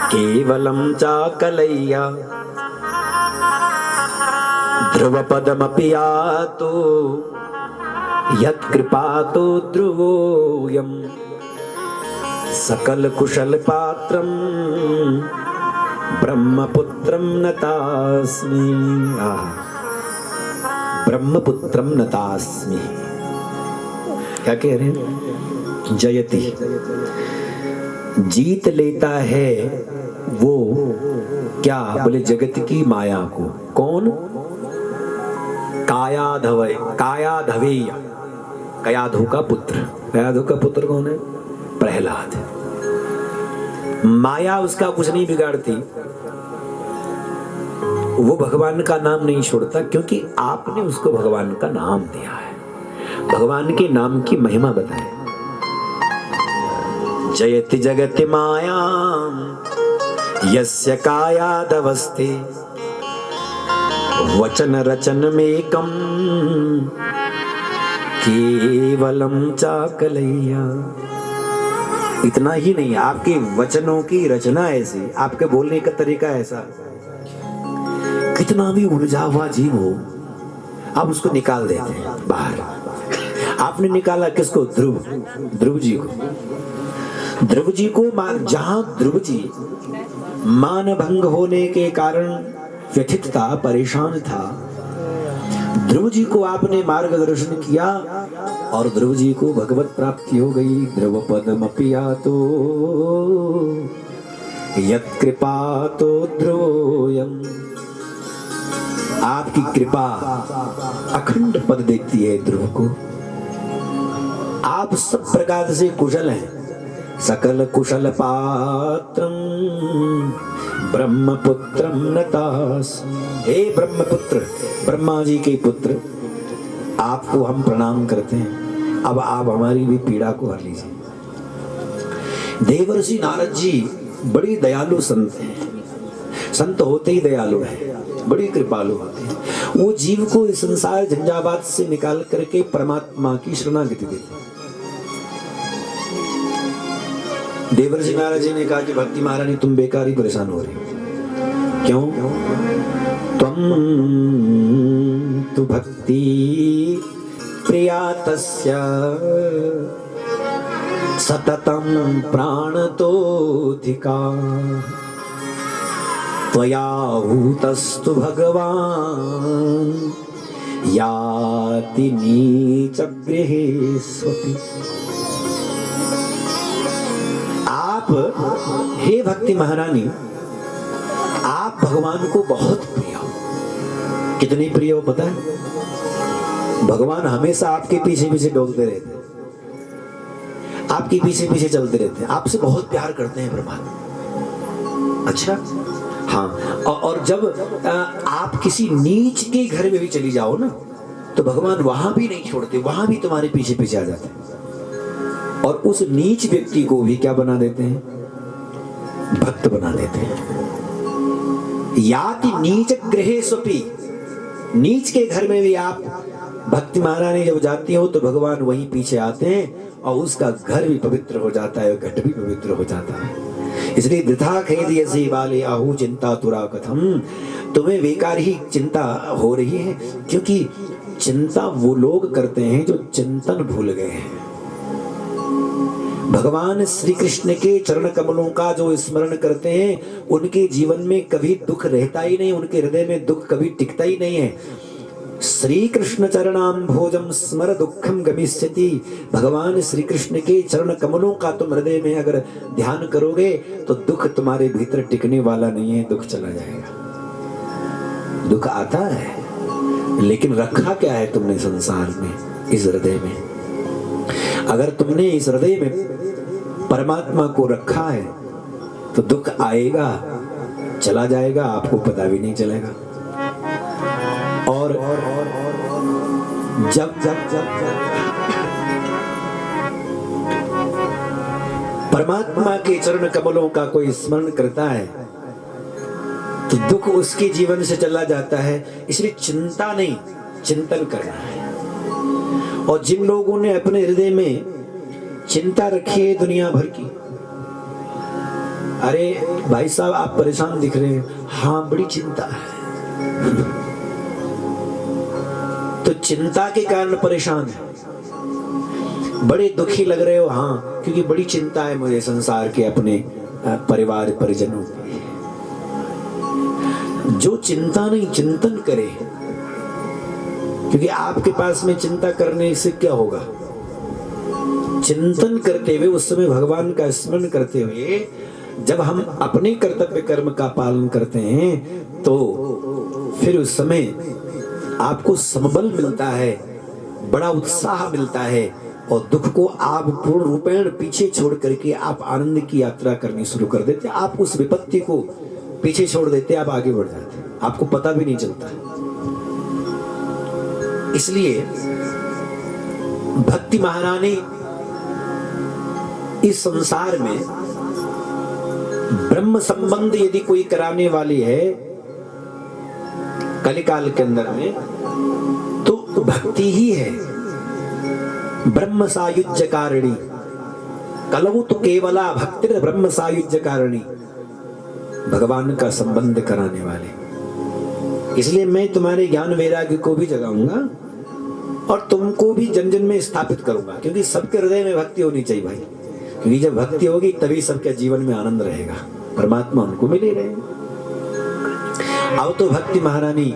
केवलं चाकलय्या ध्रुवपदमपि यातो यत्कृपातो ध्रुवोऽयं सकलकुशलपात्रं ब्रह्मपुत्रं नतास्मि। ब्रह्मपुत्रम नतास्मि। क्या कह रहे हैं? जयति, जीत लेता है वो क्या? बोले जगत की माया को। कौन? कायाधवेय, कयाधु का पुत्र। कयाधु का पुत्र कौन है? प्रहलाद। माया उसका कुछ नहीं बिगाड़ती, वो भगवान का नाम नहीं छोड़ता, क्योंकि आपने उसको भगवान का नाम दिया है, भगवान के नाम की महिमा बताए। जयति जगति माया यस्य कायादवस्थे वचन रचनमेकं केवलं चाकलय्या। इतना ही नहीं, आपके वचनों की रचना ऐसी, आपके बोलने का तरीका ऐसा, कितना भी उलझा हुआ जीव हो आप उसको निकाल देते हैं बाहर। आपने निकाला किसको? ध्रुव जी को। ध्रुव जी को जहां ध्रुव जी मान भंग होने के कारण व्यथित था, परेशान था, ध्रुव जी को आपने मार्गदर्शन किया और ध्रुव जी को भगवत प्राप्ति हो गई। ध्रुव पदमपि यातो यत्कृपातो ध्रुवोऽयम्। आपकी कृपा अखंड पद देती है ध्रुव को। आप सब प्रकार से कुशल हैं। सकल कुशल पात्रम ब्रह्मपुत्रम नतास्मि। हे ब्रह्मपुत्र, ब्रह्मा जी के पुत्र, आपको हम प्रणाम करते हैं। अब आप हमारी भी पीड़ा को हर लीजिए। देवर्षि नारद जी बड़ी दयालु संत हैं। संत होते ही दयालु है, बड़ी कृपालु होते हैं। वो जीव को इस संसार झंझावात से निकाल करके परमात्मा की शरणागति देते हैं। देवर्षि नारद जी ने कहा कि भक्ति महारानी तुम बेकार ही परेशान हो रही हो। क्यों? त्वं तु भक्ति प्रिया तस्य सततं प्राणतोऽधिका त्वयाहूतस्तु भगवान् याति नीचगृहेष्वपि। आप हे भक्ति महारानी, आप भगवान को बहुत प्रिय हो। कितनी प्रिय हो पता है? भगवान हमेशा आपके पीछे पीछे डोलते रहते हैं, आपके पीछे पीछे चलते रहते हैं, आपसे बहुत प्यार करते हैं परमात्मा। अच्छा हाँ, और जब आप किसी नीच के घर में भी चली जाओ ना, तो भगवान वहां भी नहीं छोड़ते, वहां भी तुम्हारे पीछे पीछे आ जाते हैं। और उस नीच व्यक्ति को भी क्या बना देते हैं? भक्त बना देते हैं। याति नीच गृहेष्वपि। नीच के घर में भी आप भक्ति महारानी जब जाती हो तो भगवान वहीं पीछे आते हैं और उसका घर भी पवित्र हो जाता है, घट भी पवित्र हो जाता है। इसलिए वृथा खेदयसि बाले आहु चिंता तुरा कथम। तुम्हें बेकार ही चिंता हो रही है, क्योंकि चिंता वो लोग करते हैं जो चिंतन भूल गए हैं। भगवान श्री कृष्ण के चरण कमलों का जो स्मरण करते हैं, उनके जीवन में कभी दुख रहता ही नहीं, उनके हृदय में दुख कभी टिकता ही नहीं है। श्री कृष्ण चरणाम भोजम स्मर दुखम गमिष्यति। भगवान श्री कृष्ण के चरण कमलों का तुम हृदय में अगर ध्यान करोगे तो दुख तुम्हारे भीतर टिकने वाला नहीं है, दुख चला जाएगा। दुख आता है, लेकिन रखा क्या है तुमने संसार में, इस हृदय में। अगर तुमने इस हृदय में परमात्मा को रखा है तो दुख आएगा चला जाएगा, आपको पता भी नहीं चलेगा। और जब परमात्मा के चरण कमलों का कोई स्मरण करता है तो दुख उसके जीवन से चला जाता है। इसलिए चिंता नहीं, चिंतन करना है। और जिन लोगों ने अपने हृदय में चिंता रखी है दुनिया भर की, अरे भाई साहब आप परेशान दिख रहे हैं, हाँ बड़ी चिंता है, तो चिंता के कारण परेशान है। बड़े दुखी लग रहे हो, हाँ क्योंकि बड़ी चिंता है मुझे संसार के अपने परिवार परिजनों की। जो चिंता नहीं चिंतन करे, क्योंकि आपके पास में चिंता करने से क्या होगा, चिंतन करते हुए उस समय भगवान का स्मरण करते हुए जब हम अपने कर्तव्य कर्म का पालन करते हैं तो फिर उस समय आपको समबल मिलता है, बड़ा उत्साह मिलता है और दुख को आप पूर्ण रूपेण पीछे छोड़ करके आप आनंद की यात्रा करनी शुरू कर देते। आप उस विपत्ति को पीछे छोड़ देते, आप आगे बढ़ जाते, आपको पता भी नहीं चलता। इसलिए भक्ति महारानी इस संसार में ब्रह्म संबंध यदि कोई कराने वाली है कलिकाल के अंदर में, तो भक्ति ही है। ब्रह्म सायुज्य कारिणी कलौ तो केवला भक्ति ब्रह्म सायुज्य कारिणी, भगवान का संबंध कराने वाले। इसलिए मैं तुम्हारे ज्ञान वैराग्य को भी जगाऊंगा और तुमको भी जन जन में स्थापित करूंगा, क्योंकि सबके हृदय में भक्ति होनी चाहिए भाई। क्योंकि जब भक्ति होगी तभी सबके जीवन में आनंद रहेगा, परमात्मा उनको मिले रहेगा। अब तो भक्ति महारानी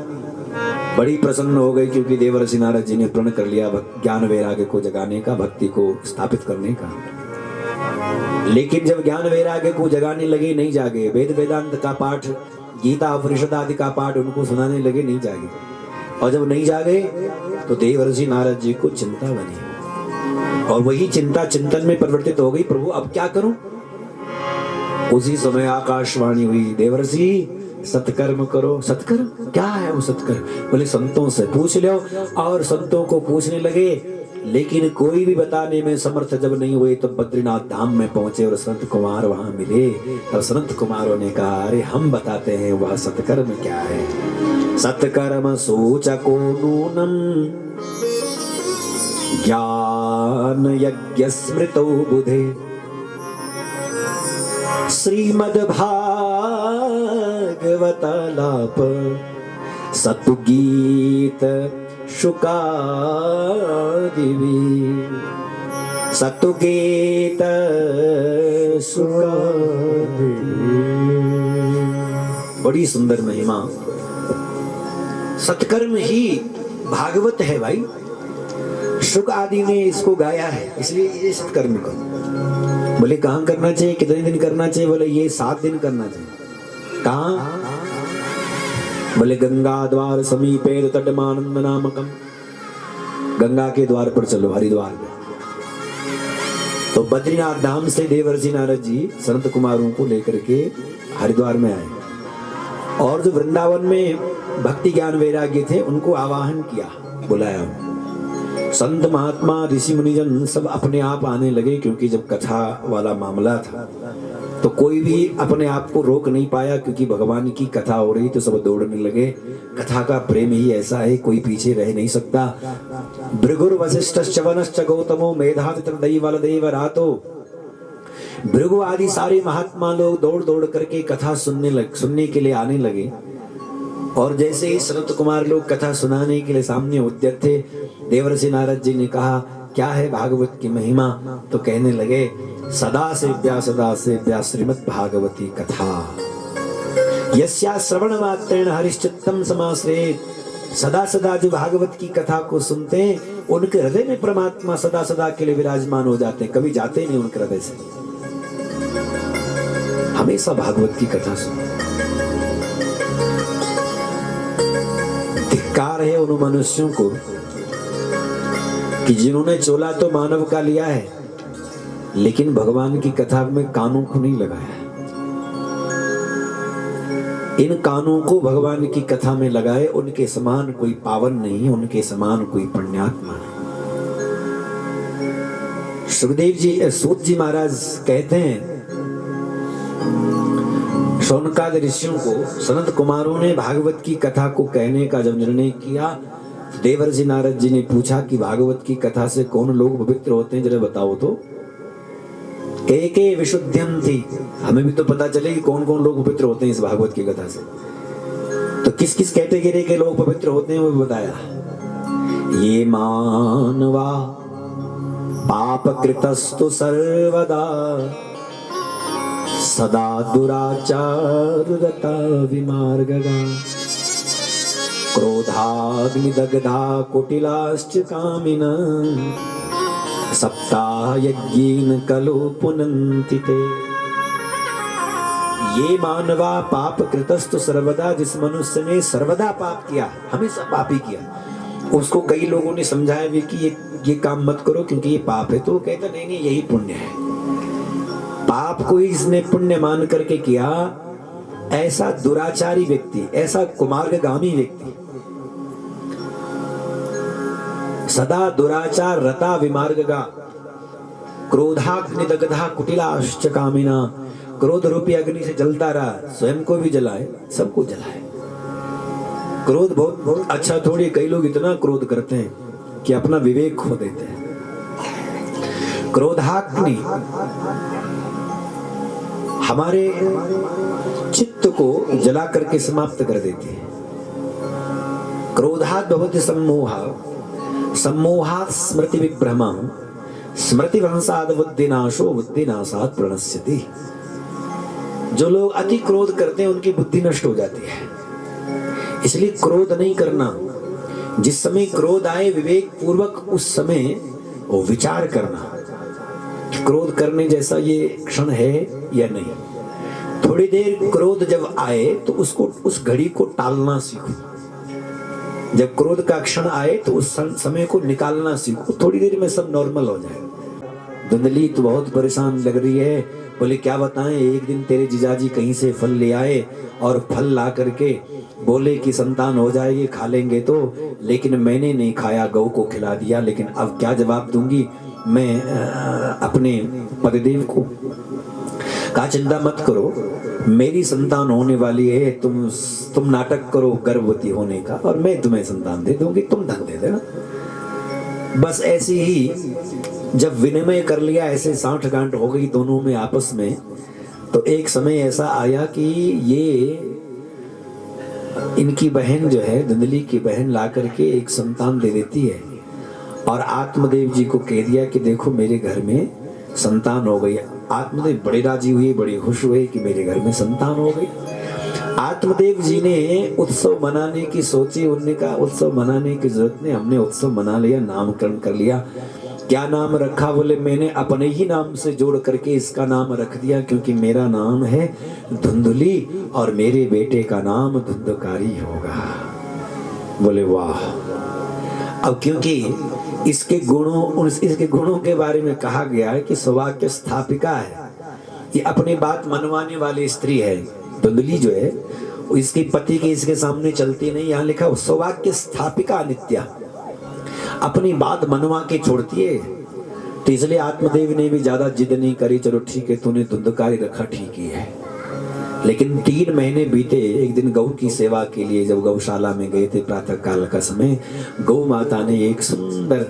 बड़ी प्रसन्न हो गई, क्योंकि देवर्षि नारद जी ने प्रण कर लिया ज्ञान वैराग्य को जगाने का, भक्ति को स्थापित करने का। लेकिन जब ज्ञान वैराग्य को जगाने लगे नहीं जागे, वेद वेदांत का पाठ, गीता उपनिषद आदि का पाठ उनको सुनाने लगे नहीं जागे। और जब नहीं जागे तो देवर्षि नारद जी को चिंता बनी और वही चिंता चिंतन में परिवर्तित हो गई, प्रभु अब क्या करूं। उसी समय आकाशवाणी हुई, देवर्षि सत्कर्म करो। सत्कर्म क्या है वो सत्कर्म? बोले संतों से पूछ लो। और संतों को पूछने लगे, लेकिन कोई भी बताने में समर्थ जब नहीं हुए तो बद्रीनाथ धाम में पहुंचे और संत कुमार वहां मिले। तब संत कुमारों ने कहा, अरे हम बताते हैं वह सत्कर्म क्या है। सत्कर्म सोचको नूनम ज्ञान यज्ञ स्मृतो बुधे श्रीमद्भागवतालाप सतुगीत शुकादिवी सतुगीत शुकादिवी। बड़ी सुंदर महिमा। सत्कर्म ही भागवत है भाई। शुक आदि ने इसको गाया है, इसलिए ये सत्कर्म को। बोले कहाँ करना चाहिए, कितने दिन करना चाहिए? बोले ये 7 दिन करना चाहिए। कहाँ? बोले गंगा द्वार समीपे तटमानंद नामकम, गंगा के द्वार पर चलो, हरिद्वार में। तो बद्रीनाथ धाम से देवर्षि नारद जी संत कुमारों को लेकर के हरिद्वार में आए और जो वृंदावन में भक्ति ज्ञान वैराग्य थे उनको आवाहन किया, बुलाया। संत महात्मा ऋषि मुनिजन सब अपने आप आने लगे, क्योंकि जब कथा वाला मामला था तो कोई भी अपने आप को रोक नहीं पाया, क्योंकि भगवान की कथा हो रही तो सब दौड़ने लगे। कथा का प्रेम ही ऐसा है, कोई पीछे रह नहीं सकता। भृगुर वशिष्ठ वनश्च गौतमो मेधातिथि दैवल देव रातो, भृगु आदि सारे महात्मा लोग दौड़ दौड़ करके कथा सुनने के लिए आने लगे। और जैसे ही संत कुमार लोग कथा सुनाने के लिए सामने उद्यत थे, देवर्षि नारद जी ने कहा क्या है भागवत की महिमा? तो कहने लगे सदा से श्रीमद् भागवती कथा यस्या श्रवण मात्रेण हरिश्चित्तम समाश्रयेत्। सदा सदा जो भागवत की कथा को सुनते हैं उनके हृदय में परमात्मा सदा सदा के लिए विराजमान हो जाते हैं, कभी जाते नहीं उनके हृदय से। हमेशा भागवत की कथा सुनो। धिक्कार है उन मनुष्यों को कि जिन्होंने चोला तो मानव का लिया है लेकिन भगवान की कथा में कानों को नहीं लगाया। इन कानों को भगवान की कथा में लगाए, उनके समान कोई पावन नहीं, उनके समान कोई पुण्यात्मा नहीं। सुखदेव जी, सूत जी महाराज कहते हैं, शौनकाद ऋषियों को सनत कुमारों ने भागवत की कथा को कहने का जब निर्णय किया, देवर्षि नारद जी ने पूछा कि भागवत की कथा से कौन लोग पवित्र होते हैं, जरा बताओ तो। के विशुद्ध्यं थी, हमें भी तो पता चले कि कौन कौन लोग पवित्र होते हैं इस भागवत की कथा से। तो किस किस कैटेगरी के लोग पवित्र होते हैं वो भी बताया। ये मानवा पाप कृतस्तु सर्वदा सदा दुराचाररता विमार्गगा क्रोधाग्निदग्धा कुटिलाश्च कामिना सप्ताह यज्ञेन कलो पुनन्ति ते। ये मानवा पाप कृतस्तु सर्वदा, जिस मनुष्य ने सर्वदा पाप किया, हमेशा पाप ही किया, उसको कई लोगों ने समझाया भी कि ये काम मत करो क्योंकि ये पाप है, तो वो कहता नहीं नहीं यही पुण्य है। पाप को ही इसने पुण्य मान करके किया, ऐसा दुराचारी व्यक्ति, ऐसा कुमार्गगामी व्यक्ति, सदा दुराचार रता विमार्गगा क्रोधाग्निदग्धा कुटिलाश्च कामिना, क्रोध रूपी अग्नि से जलता रहा, स्वयं को भी जलाए सबको जलाए। क्रोध बहुत अच्छा थोड़ी, कई लोग इतना क्रोध करते हैं कि अपना विवेक खो देते हैं। क्रोधाग्नि हमारे चित्त को जला करके समाप्त कर देती है। क्रोधात् भवति सम्मोहा, सम्मोहात् स्मृति विभ्रमः, स्मृति भ्रंशात् बुद्धिनाशो, बुद्धिनाशात् प्रणश्यति। जो लोग अति क्रोध करते हैं उनकी बुद्धि नष्ट हो जाती है, इसलिए क्रोध नहीं करना। जिस समय क्रोध आए विवेक पूर्वक उस समय वो विचार करना, क्रोध करने जैसा ये क्षण है या नहीं। थोड़ी देर क्रोध जब आए तो उसको, उस घड़ी को टालना सीखो। जब क्रोध का क्षण आए तो उस समय को निकालना सीखो, थोड़ी देर में सब नॉर्मल हो जाए। धुंधली तो बहुत परेशान लग रही है, बोले क्या बताएं, एक दिन तेरे जीजाजी कहीं से फल ले आए और फल ला करके बोले कि संतान हो जाएगी, खा लेंगे तो, लेकिन मैंने नहीं खाया, गौ को खिला दिया। लेकिन अब क्या जवाब दूंगी मैं अपने पतिदेव को? कहा चिंता मत करो, मेरी संतान होने वाली है, तुम नाटक करो गर्भवती होने का और मैं तुम्हें संतान दे दूंगी, तुम धन दे देना। बस ऐसी ही जब विनिमय कर लिया, ऐसे साठ गांठ हो गई दोनों में आपस में, तो एक समय ऐसा आया कि ये इनकी बहन जो है, धुंधली की बहन ला करके एक संतान दे देती है और आत्मदेव जी को कह दिया कि देखो मेरे घर में संतान हो गई। आत्मदेव बड़े राजी हुए, बड़े खुश हुए कि मेरे घर में संतान हो गई। आत्मदेव जी ने उत्सव मनाने की सोची, उन्होंने कहा उत्सव मनाने की जरूरत नहीं, हमने उत्सव मना लिया, नामकरण कर लिया। क्या नाम रखा? बोले मैंने अपने ही नाम से जोड़ करके इसका नाम रख दिया, क्योंकि मेरा नाम है धुंधली और मेरे बेटे का नाम धुंधकारी होगा। बोले वाह। अब क्योंकि इसके गुणों के बारे में कहा गया है कि सौभाग्य स्थापिका है, ये अपनी बात मनवाने वाली स्त्री है। धुंधली जो है इसके पति के इसके सामने चलती नहीं, यहाँ लिखा सौभाग्य स्थापिका नित्या, अपनी बात मनवा के छोड़ती है। तो इसलिए आत्मदेव ने भी ज्यादा जिद नहीं करी, चलो ठीक है तूने धुंधकारी रखा, ठीक ही है। लेकिन 3 महीने बीते। एक दिन गौ की सेवा के लिए जब गौशाला में गए थे प्रातः काल का समय, गौ माता ने एक सुंदर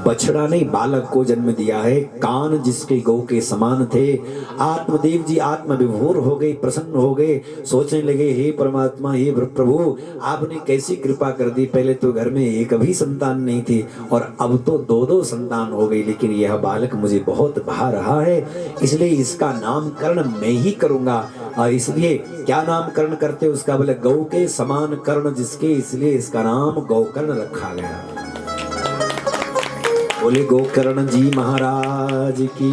बछड़ा नहीं बालक को जन्म दिया है, कान जिसके गौ के समान थे। आत्मदेव जी आत्म विभोर हो गए, प्रसन्न हो गए, सोचने लगे हे परमात्मा, हे प्रभु आपने कैसी कृपा कर दी, पहले तो घर में एक भी संतान नहीं थी और अब तो 2-2 संतान हो गई, लेकिन यह बालक मुझे बहुत भा रहा है, इसलिए इसका नामकरण मैं ही करूंगा। और इसलिए क्या नामकरण करते उसका? बोले गौ के समान कर्ण जिसके, इसलिए इसका नाम गौकर्ण रखा गया। बोले गोकर्ण जी महाराज की।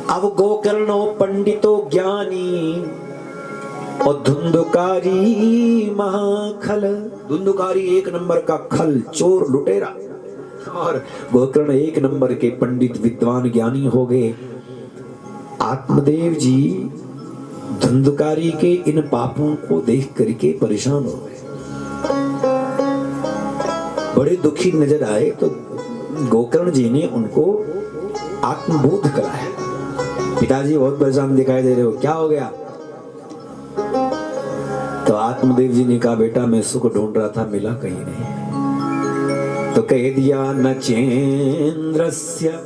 अब गोकर्ण पंडितो ज्ञानी और धुंधकारी महाखल। धुंधकारी 1 नंबर का खल, चोर लुटेरा, और गोकर्ण 1 नंबर के पंडित विद्वान ज्ञानी हो गए। आत्मदेव जी धुंधकारी के इन पापों को देख करके परेशान हो गए, बड़े दुखी नजर आए। तो गोकर्ण जी ने उनको आत्मबोध कराया। पिताजी बहुत परेशान दिखाई दे रहे हो, क्या हो गया? तो आत्मदेव जी ने कहा, बेटा मैं सुख ढूंढ रहा था, मिला कहीं नहीं। तो कह दिया, न चेन्द्रस्य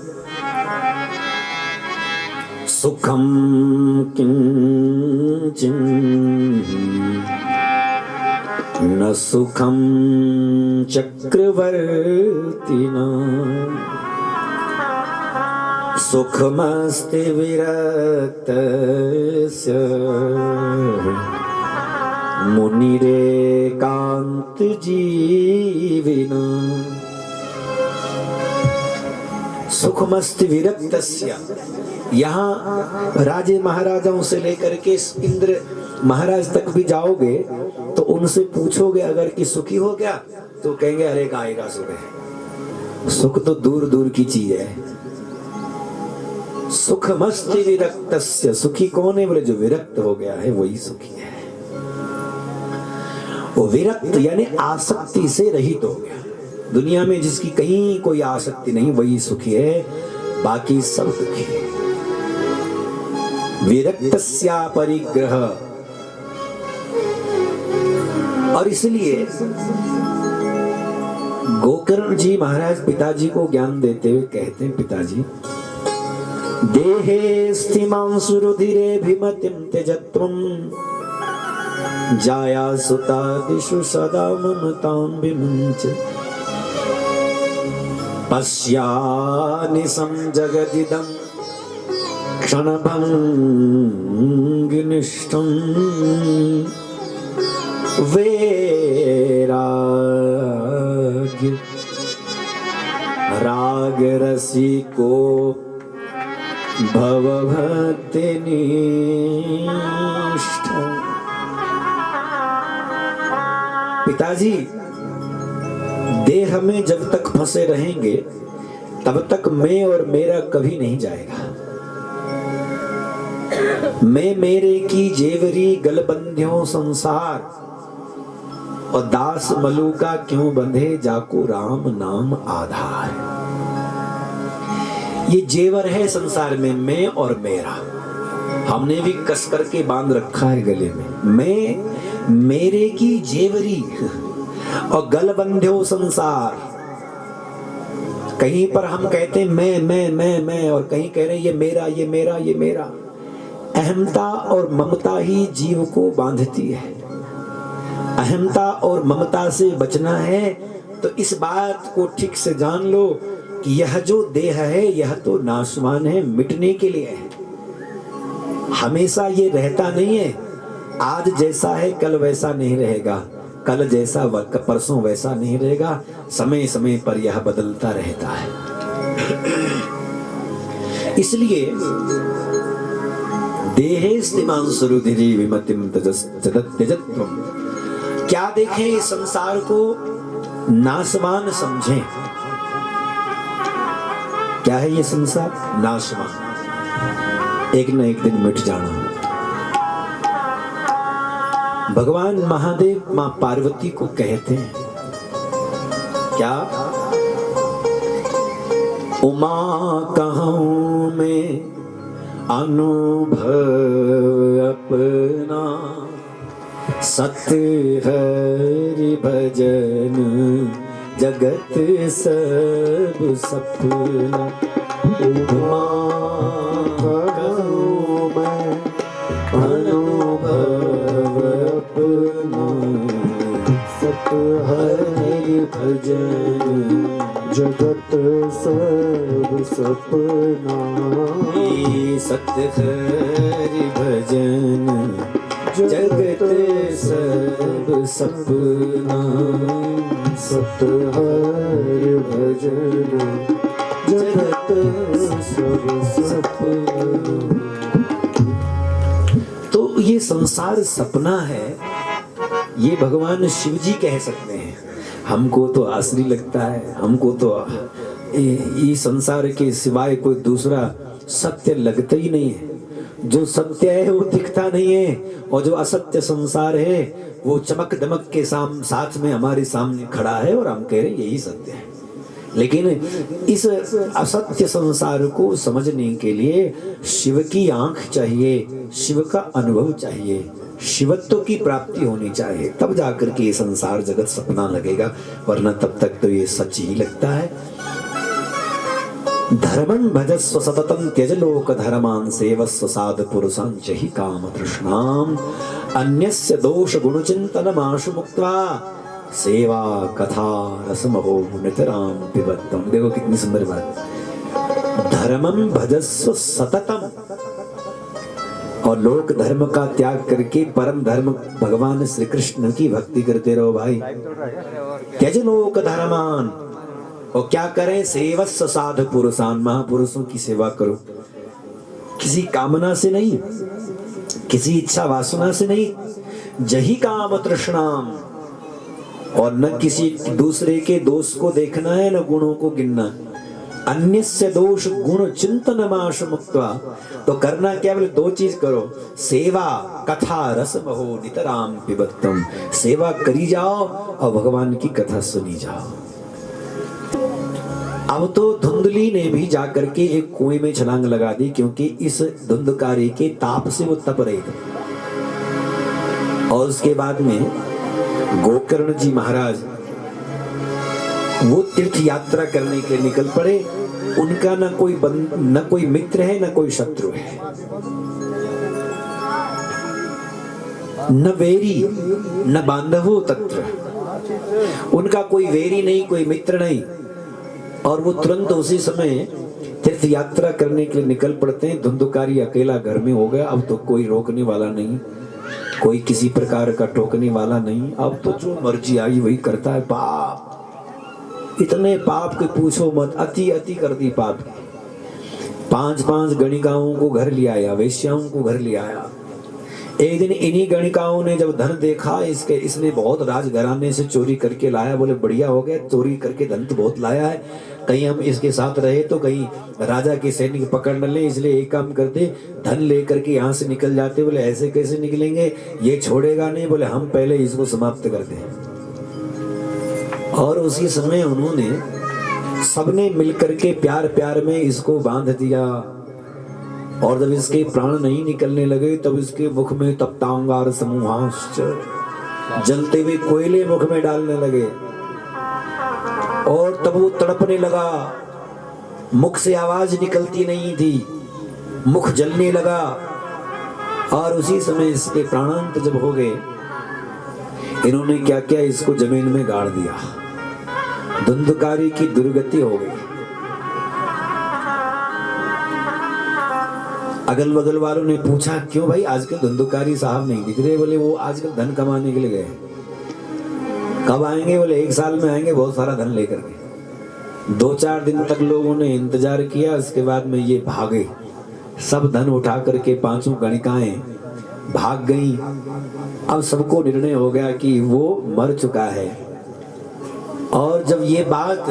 सुखम किंचिन न सुखम चक्रवर्तिना सुखमस्ति विरक्तस्य मुनिरेकांत जीविना। सुखमस्ति विरक्तस्य, यहाँ राजे महाराजाओं से लेकर के इंद्र महाराज तक भी जाओगे तो उनसे पूछोगे अगर कि सुखी हो गया, तो कहेंगे अरे गाय का सुख है। सुख तो दूर दूर की चीज है। सुखमस्ति विरक्तस्य, सुखी कौन है? बोले जो विरक्त हो गया है वही सुखी है। वो विरक्त यानी आसक्ति से रहित हो गया। दुनिया में जिसकी कहीं कोई आसक्ति नहीं वही सुखी है, बाकी सब दुखी है। विरक्तस्या परिग्रह। और इसलिए गोकर्ण जी महाराज पिताजी को ज्ञान देते हुए कहते हैं, पिताजी देहे स्थिमांसुरुधिरे भिमतिं त्यजत्वं जाया सुतादिषु सदा ममतां विमुञ्च पश्यानिशं जगदिदं क्षणभङ्गिनिष्ठं वैराग्य रागरसिको भवभक्तिनिष्ठ। पिताजी देह में जब तक फंसे रहेंगे तब तक मैं और मेरा कभी नहीं जाएगा। मैं मेरे की जेवरी गलबंध्यों संसार और दास मलूका क्यों बंधे जाको राम नाम आधार। ये जेवर है संसार में, मैं और मेरा। हमने भी कस करके बांध रखा है गले में। मैं मेरे की जेवरी और गलबंध्यो संसार। कहीं पर हम कहते हैं मैं और कहीं कह रहे हैं ये मेरा ये मेरा ये मेरा। अहमता और ममता ही जीव को बांधती है। अहमता और ममता से बचना है तो इस बात को ठीक से जान लो कि यह जो देह है यह तो नाशवान है, मिटने के लिए है। हमेशा ये रहता नहीं है। आज जैसा है कल वैसा नहीं रहेगा, कल जैसा परसों वैसा नहीं रहेगा। समय समय पर यह बदलता रहता है। इसलिए देहेस्तिमांसुरुधिरे विमतिं त्यजत्वम्। क्या देखें इस संसार को नाशवान समझें। क्या है ये संसार? नाशवान, एक न एक दिन मिट जाना। भगवान महादेव मां पार्वती को कहते हैं क्या? उमा कहूं मैं अनुभव अपना, सत्य हरि भजन जगत सब सपना। उमा कहूं मैं अनुभव अपना, सत्य हरि भजन जगत सब सपना। सत्य हरि भजन जगत सब सपना। सत्य हरि भजन जगत सब सपना। तो ये संसार सपना है, ये भगवान शिव जी कह सकते हैं। हमको तो आसरी लगता है, हमको तो ये संसार के सिवाय कोई दूसरा सत्य लगता ही नहीं है। जो सत्य है वो दिखता नहीं है, और जो असत्य संसार है वो चमक दमक के साथ में हमारे सामने खड़ा है, और हम कह रहे हैं यही सत्य है। लेकिन इस असत्य संसार को समझने के लिए शिव की आंख चाहिए, शिव का अनुभव चाहिए, शिवत्व की प्राप्ति होनी चाहिए, तब जाकर के ये संसार जगत सपना लगेगा, वरना तब तक तो ये सच ही लगता है। धर्मं भजस्व सततं त्यज लोक धर्मान् सेवस्व साधु पुरुषान् च हि काम तृष्णाम् अन्यस्य दोष गुण चिंतनमाशु मुक्त्वा सेवा कथा रसमहो नितराम पिबत्तम। देखो कितनी सुंदर बात। धर्मं भजस्व सततम, और लोक धर्म का त्याग करके परम धर्म भगवान श्री कृष्ण की भक्ति करते रहो भाई। त्यज लोक धर्मान, और क्या करें? सेवस्व साधु पुरुषान, महापुरुषों की सेवा करो, किसी कामना से नहीं, किसी इच्छा वासना से नहीं, जही काम तृष्णाम, और न किसी दूसरे के दोष को देखना है न गुणों को गिनना। अन्यस्य दोष गुण चिंतन माश मुक्त्वा, तो करना क्या? बोले दो चीज करो, सेवा कथा रस महो नितराम पिबत्तम। सेवा करी जाओ और भगवान की कथा सुनी जाओ। अब तो धुंधली ने भी जाकर के एक कुएं में छलांग लगा दी, क्योंकि इस धुंधकारी के ताप से वो तप रहे थे। और उसके बाद में गोकर्ण जी महाराज वो तीर्थ यात्रा करने के लिए निकल पड़े। उनका न कोई मित्र है न कोई शत्रु है, न वेरी न बांधवो तत्र, उनका कोई वेरी नहीं, कोई मित्र नहीं। और वो तुरंत उसी समय तीर्थ यात्रा करने के लिए निकल पड़ते हैं। धुंधकारी अकेला घर में हो गया, अब तो कोई रोकने वाला नहीं, कोई किसी प्रकार का टोकने वाला नहीं, अब तो जो मर्जी आई वही करता है। पाप, इतने पाप के पूछो मत, अति अति कर दी पाप की। 5-5 गणिकाओं को घर ले आया, वेश्याओं को घर ले आया। एक दिन इन्हीं गणिकाओं ने जब धन देखा, इसने बहुत राजघराने से चोरी करके लाया, बोले बढ़िया हो गया, चोरी करके धन तो बहुत लाया है, कहीं हम इसके साथ रहे तो कहीं राजा के सैनिक पकड़ न ले, इसलिए एक काम करते, धन लेकर के यहाँ से निकल जाते। बोले ऐसे कैसे निकलेंगे, ये छोड़ेगा नहीं, बोले हम पहले इसको समाप्त करते हैं। और उसी समय उन्होंने सबने मिलकर के प्यार प्यार में इसको बांध दिया। और जब इसके प्राण नहीं निकलने लगे तब इसके मुख में तप्तांगार समूहाश्च, जलते हुए कोयले मुख में डालने लगे। और तब वो तड़पने लगा, मुख से आवाज निकलती नहीं थी, मुख जलने लगा। और उसी समय इसके प्राणांत जब हो गए, इन्होंने क्या किया, इसको जमीन में गाड़ दिया। धुंधकारी की दुर्गति हो गई। अगल बगल वालों ने पूछा, क्यों भाई आजकल धुंधकारी साहब नहीं दिख रहे? बोले वो आजकल धन कमाने के लिए गए। कब आएंगे? बोले 1 साल में आएंगे, बहुत सारा धन लेकर के। 2-4 दिन तक लोगों ने इंतजार किया, उसके बाद में ये भागे। सब धन उठा करके 5 गणिकाएं भाग गई। अब सबको निर्णय हो गया कि वो मर चुका है। और जब ये बात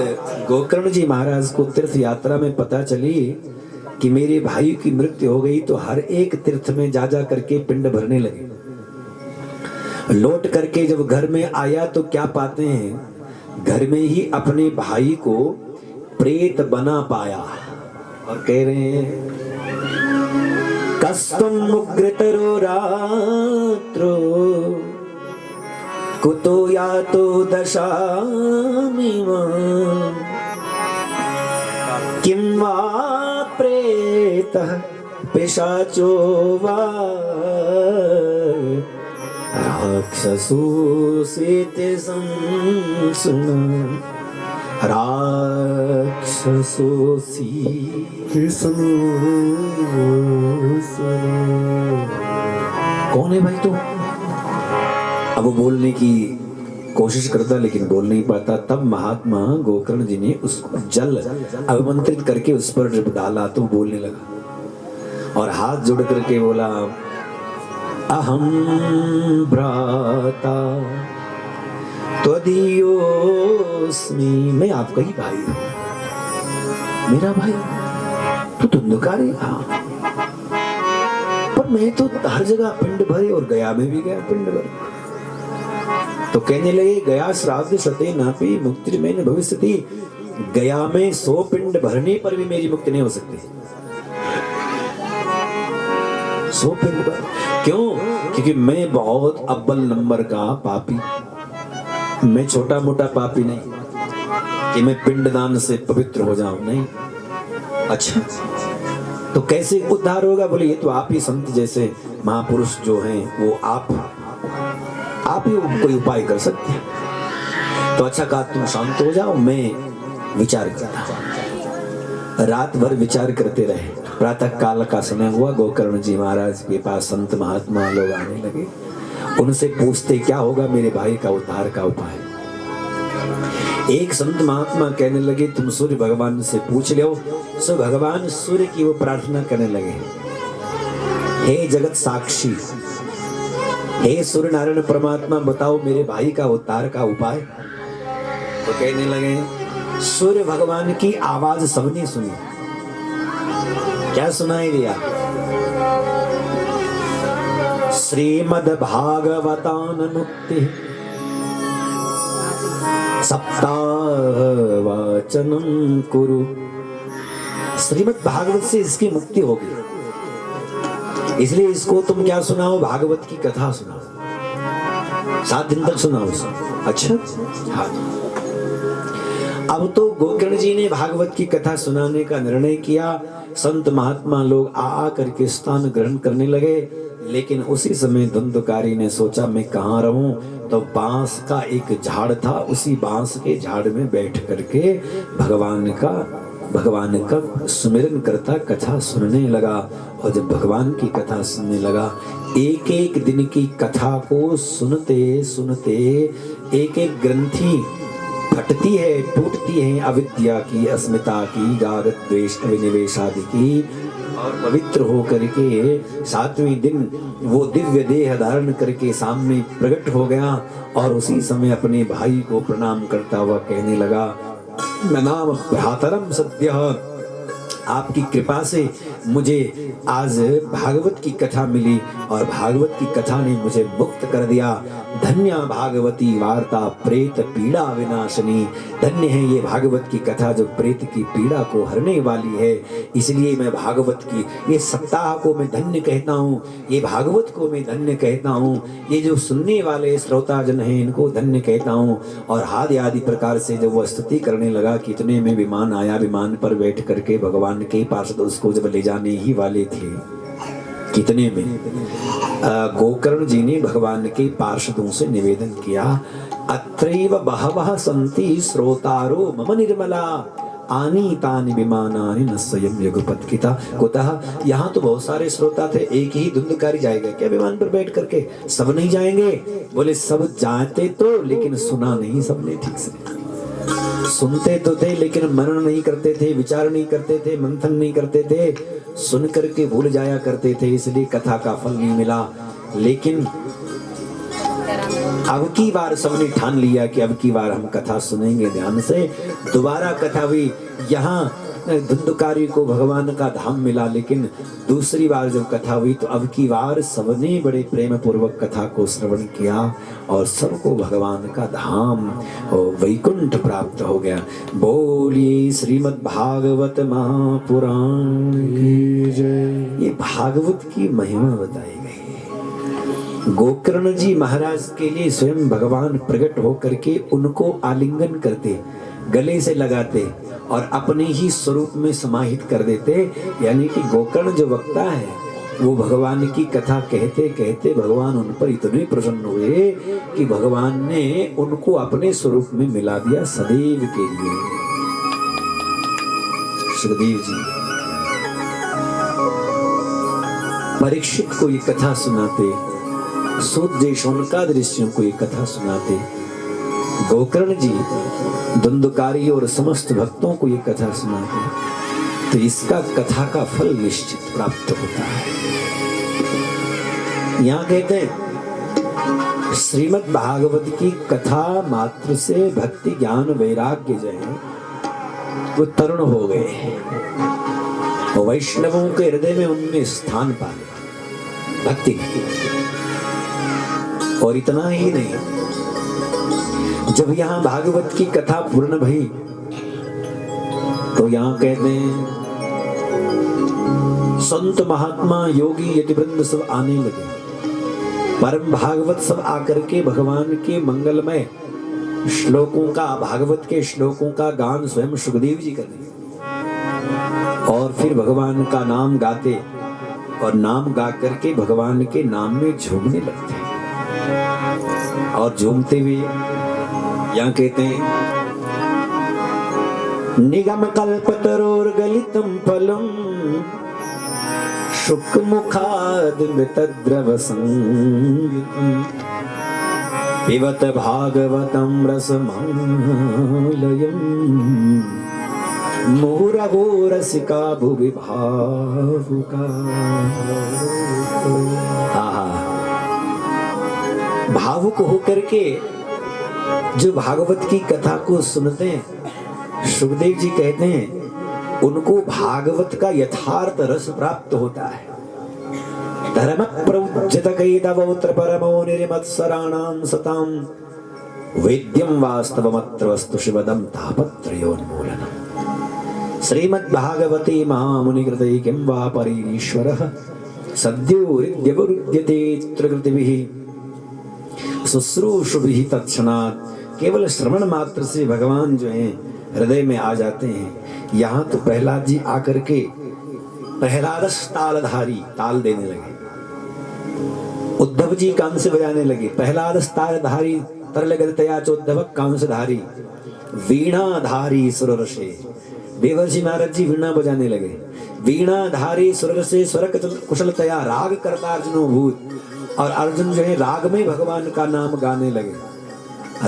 गोकर्ण जी महाराज को तीर्थ यात्रा में पता चली कि मेरे भाई की मृत्यु हो गई, तो हर एक तीर्थ में जा जा करके पिंड भरने लगे। लौट करके जब घर में आया तो क्या पाते हैं, घर में ही अपने भाई को प्रेत बना पाया। और कह रहे हैं, कस्तम उग्रतरो रात्रो कुतो यातो दशामिमा किं वा प्रेतः पिशाचो वा राक्षसोऽसीति संशुना। राक्षसोऽसीति संशुना। कौन है भाई तू? अब वो बोलने की कोशिश करता लेकिन बोल नहीं पाता। तब महात्मा गोकर्ण जी ने उसको जल अभिमंत्रित करके उस पर जब डाला तो बोलने लगा और हाथ जोड़ करके बोला, अहम भ्राता त्वदीयोस्मि, मैं आपका ही भाई हूं। मेरा भाई? तो धुंधकारी? हाँ। मैं तो हर जगह पिंड भरे और गया में भी गया पिंड भरे। तो कहने लगे गया श्राद्ध सते नापी मुक्ति में भविष्य थी। गया में 100 पिंड भरने पर भी मेरी मुक्ति नहीं हो सकती। 100 पिंड भर क्यों? क्योंकि मैं बहुत अव्वल नंबर का पापी, मैं छोटा मोटा पापी नहीं कि मैं पिंडदान से पवित्र हो जाऊं, नहीं। अच्छा तो कैसे उद्धार होगा? बोले ये तो आप ही संत जैसे महापुरुष जो हैं वो आप ही कोई उपाय कर सकते हैं। तो अच्छा कहा तुम शांत हो जाओ, मैं विचार करता हूं। रात भर विचार करते रहे। प्रातः काल का समय हुआ, गोकर्ण जी महाराज के पास संत महात्मा लोग आने लगे। उनसे पूछते क्या होगा मेरे भाई का उद्धार का उपाय। एक संत महात्मा कहने लगे तुम सूर्य भगवान से पूछ लो। सो भगवान सूर्य की वो प्रार्थना करने लगे, हे जगत साक्षी, हे सूर्य नारायण परमात्मा बताओ मेरे भाई का उद्धार का उपाय। तो कहने लगे सूर्य भगवान की आवाज सबने सुनी। क्या सुनाई दिया? श्रीमद् भागवतान मुक्ति सप्ताह वाचनम कुरु। श्रीमद् भागवत से इसकी मुक्ति होगी, इसलिए इसको तुम क्या सुनाओ? भागवत की कथा सुनाओ, 7 दिन तक सुनाओ इसको। अच्छा हाँ। अब तो गोकर्ण जी ने भागवत की कथा सुनाने का निर्णय किया। संत महात्मा लोग आ करके स्थान ग्रहण करने लगे। लेकिन उसी समय धुंधकारी ने सोचा मैं कहाँ रहूं, तो बांस का एक झाड़ था, उसी बांस के झाड़ में बैठ करके भगवान का सुमिरन करता कथा सुनने लगा। और जब भगवान की कथा सुनने लगा, एक एक दिन की कथा को सुनते सुनते एक एक ग्रंथि फटती है, टूटती है, अविद्या की, अस्मिता की, राग द्वेष अभिनिवेश आदि की, और पवित्र हो करके 7वें दिन वो दिव्य देह धारण करके सामने प्रकट हो गया। और उसी समय अपने भाई को प्रणाम करता हुआ कहने लगा नाम भ्रातरम सद्य, आपकी कृपा से मुझे आज भागवत की कथा मिली और भागवत की कथा ने मुझे मुक्त कर दिया। धन्य भागवती वार्ता प्रेत पीड़ा विनाशनी। धन्य है ये भागवत की कथा जो प्रेत की पीड़ा को हरने वाली है। इसलिए मैं भागवत की ये सप्ताह को मैं धन्य कहता हूँ, ये भागवत को मैं धन्य कहता हूँ, ये जो सुनने वाले श्रोताजन हैं इनको धन्य कहता हूँ। और आदि आदि प्रकार से जब वह स्तुति करने लगा, कितने में विमान आया, विमान पर बैठ करके भगवान के पार्षद उसको जब ले जाने ही वाले थे, कितने में गोकर्ण जी ने भगवान के पार्षदों से निवेदन किया, अत्रैव बहवः सन्ति श्रोतारो मम निर्मला आनीतानि विमानानि न स्वयं युगपत्किता। कुतः यहाँ तो बहुत सारे श्रोता थे, एक ही धुंधकारी जाएगा क्या विमान पर बैठ करके? सब नहीं जाएंगे। बोले सब जाते तो, लेकिन सुना नहीं सबने ठीक से। सुनते तो थे लेकिन मनन नहीं करते थे, विचार नहीं करते थे, मंथन नहीं करते थे, सुन करके भूल जाया करते थे, इसलिए कथा का फल नहीं मिला। लेकिन अब की बार सबने ठान लिया कि अब की बार हम कथा सुनेंगे ध्यान से। दोबारा कथा हुई, यहाँ धुंधकारी को भगवान का धाम मिला। लेकिन दूसरी बार जब कथा हुई तो अब की बार सबने बड़े प्रेम पूर्वक कथा को श्रवण किया और सबको भगवान का धाम और वैकुंठ प्राप्त हो गया। बोलिए श्रीमद् भागवत महापुराण की जय। ये भागवत की महिमा बताई गई। गोकर्ण जी महाराज के लिए स्वयं भगवान प्रकट होकर के उनको आलिंगन करते, गले से लगाते और अपने ही स्वरूप में समाहित कर देते। यानी कि गोकर्ण जो वक्ता है वो भगवान की कथा कहते कहते भगवान उन पर इतने प्रसन्न हुए कि भगवान ने उनको अपने स्वरूप में मिला दिया सदैव के लिए। सुखदेव जी परीक्षित को ये कथा सुनाते, सूत शौनकादि ऋषियों को ये कथा सुनाते, गोकर्ण जी धुंधकारी और समस्त भक्तों को ये कथा सुनाते, तो इसका कथा का फल निश्चित प्राप्त होता है। यहाँ कहते हैं श्रीमद् भागवत की कथा मात्र से भक्ति ज्ञान वैराग्य जो है वो तरुण हो गए, वैष्णवों के हृदय में उनमें स्थान पा लिया। भक्ति। और इतना ही नहीं, जब यहां भागवत की कथा पूर्ण भई तो यहां कहते हैं संत महात्मा योगी यतिवृंद सब आने लगे। परम भागवत सब आकर के भगवान के मंगलमय श्लोकों का, भागवत के श्लोकों का गान स्वयं सुखदेव जी करते और फिर भगवान का नाम गाते और नाम गा करके भगवान के नाम में झूमने लगते और झूमते हुए यहाँ कहते हैं निगम कल्पतरोर गलितम फलम शुक मुखाद मृतद्रव संयुतम पिबत भागवतम रसमालयम मुहुरहो रसिका भुवि भावुका। भावुक होकर के जो भागवत की कथा को सुनते हैं, सुखदेव जी कहते हैं उनको भागवत का यथार्थ रस प्राप्त होता है। धर्म प्रवज्जत कैतवोत्र परमो निर्मत्सराणां सतां वेद्यं वास्तवमत्र वस्तु शिवदं तापत्रयोन्मूलनम्। श्रीमद्भागवते महामुनिकृते किं वा परीरीश्वरः सद्यो हृद्यवरुध्यते त्रिकृतिभिः शुश्रूषुभिः तत्क्षणात्। केवल श्रवण मात्र से भगवान जो हैं हृदय में आ जाते हैं। यहाँ तो प्रहलाद जी आकर के प्रहलादस तालधारी ताल देने लगे, उद्धव जी कांस बजाने लगे। प्रहलादस तालधारी तरलगतया चोद्धव कांसधारी वीणाधारी सुररसे। देवर्षि नारद जी वीणा बजाने लगे। वीणाधारी सुररसे स्वर कुशलतया राग करता अर्जुनो भूत। और अर्जुन जो है राग में भगवान का नाम गाने लगे।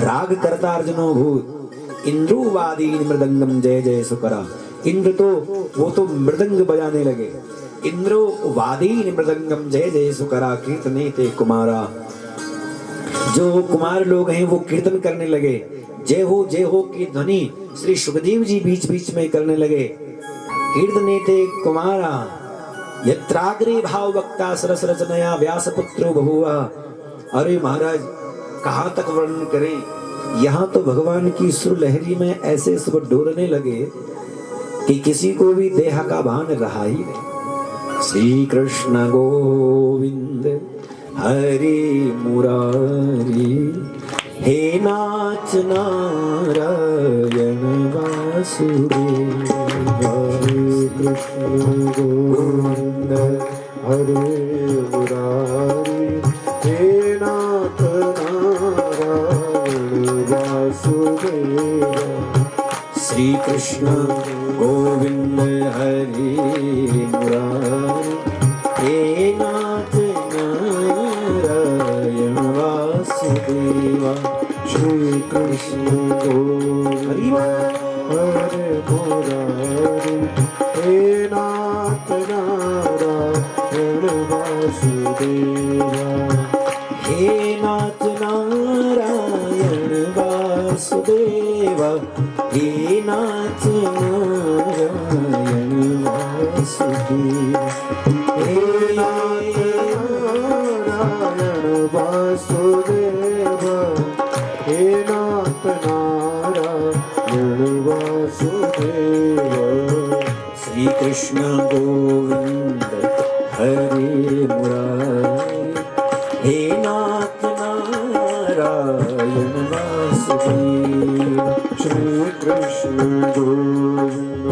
राग करता अर्जुनो भूत। इंद्रो वादी मृदंगम जय जय सुकरा। इंद्र तो वो तो मृदंग बजाने लगे। इंद्रो वादी मृदंगम जय जय सुकरा कीर्तने ते कुमारा। जो कुमार लोग हैं वो कीर्तन करने लगे। जय हो की ध्वनि श्री सुखदेव जी बीच बीच में करने लगे। कीर्तने ते कुमारा यत्राग्रे भाव वक्ता सरस रचनया व्यासपुत्रो बभूवा। अरे महाराज कहाँ तक वर्णन करें, यहाँ तो भगवान की सुर लहरी में ऐसे सब डोलने लगे कि किसी को भी देह का भान रहा ही नहीं। श्री कृष्ण गोविंद हरि मुरारी हे नाथ नारायण वासुदेव। हरे कृष्ण गोविंद हरे मुरारी हे नाथ नारायण वासुदेव। श्री कृष्ण गोविंद हरि मुरारी हे नाथ नारायण वासुदेव। श्री कृष्ण गोविंद हरि मुरारी हे नाथ नारायण वासुदेव। हे नाथ नारायण वासुदेव। हे नाथ नारायण वासुदेव। हे नाथ नारायण वासुदेव। हे नाथ नारायण वासुदेव। श्री कृष्ण गोविंद हरे मुरारी हे नाथ नारायण वासुदेव। श्री कृष्ण गोविंद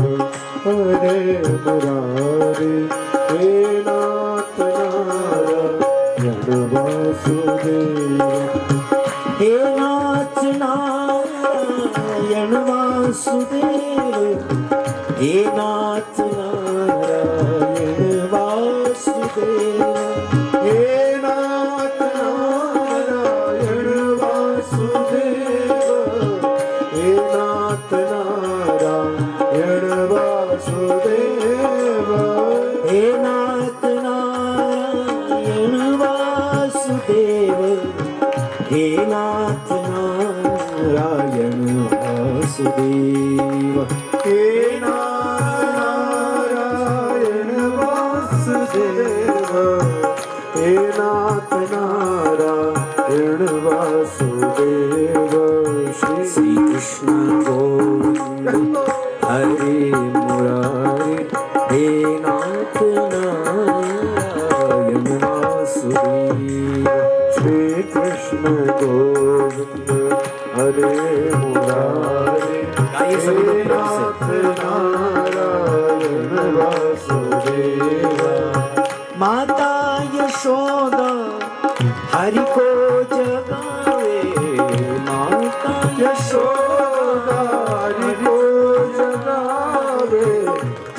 हरे मुरारी हे नाथ नारायण वासुदेव। हे नाथ नारायण वासुदेव। हे नाथ नारायण वासुदेव। हे नाथ नारायण वासुदेव। हे नाथ नारायण वासुदेव। हे नाथ नारायण वासुदेव। हे नाथ नारायण वासुदेव। हे नारायण वासुदेव। हे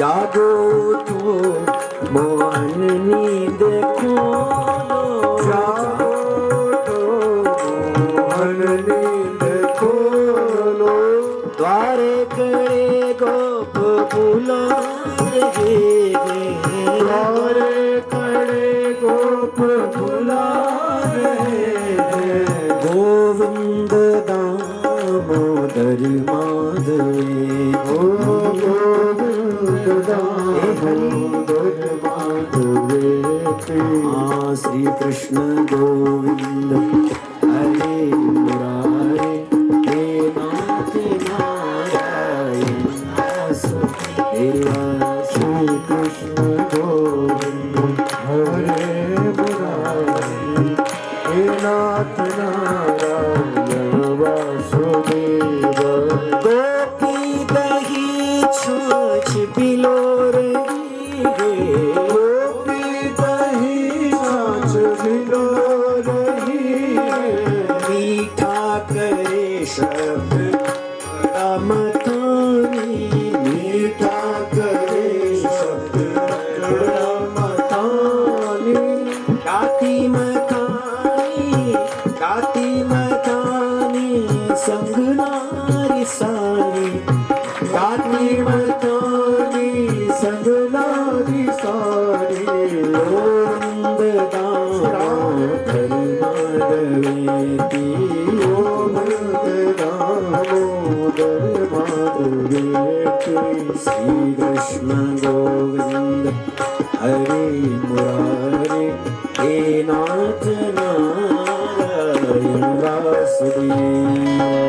जागो उठो मोहन नींद खोलो,
जागो उठो मोहन नींद खोलो,
द्वारे कड़े गोप बुला रहे हैं,
द्वारे कड़े गोप बुला रहे हैं,
गोविंद दामोदर माधवे,
ओ गोविंद दामोदर माधवे।
हाँ श्री कृष्ण गोविंद हरे मुरारे, हे नाथ नारायण वासुदेव।
श्री कृष्ण गोविंद हरे मुरारी, हे नाथ नारायण वासुदेव।
गोपी दही छाछ पिलो रही है,
गोपी दही छाछ पिलो रही है,
मीठा करे शब्द बड़ा मतानी,
मीठा करे शब्द बड़ा मतानी,
गाती मतानी संग नारी सारी,
गाती मतानी संग नारी सारी।
गोविंद दामोदर माधवेति,
गोविंद दामोदर माधवेति।
श्री कृष्ण गोविंद हरे मुरारे, हे नाथ नारायण वासुदेव।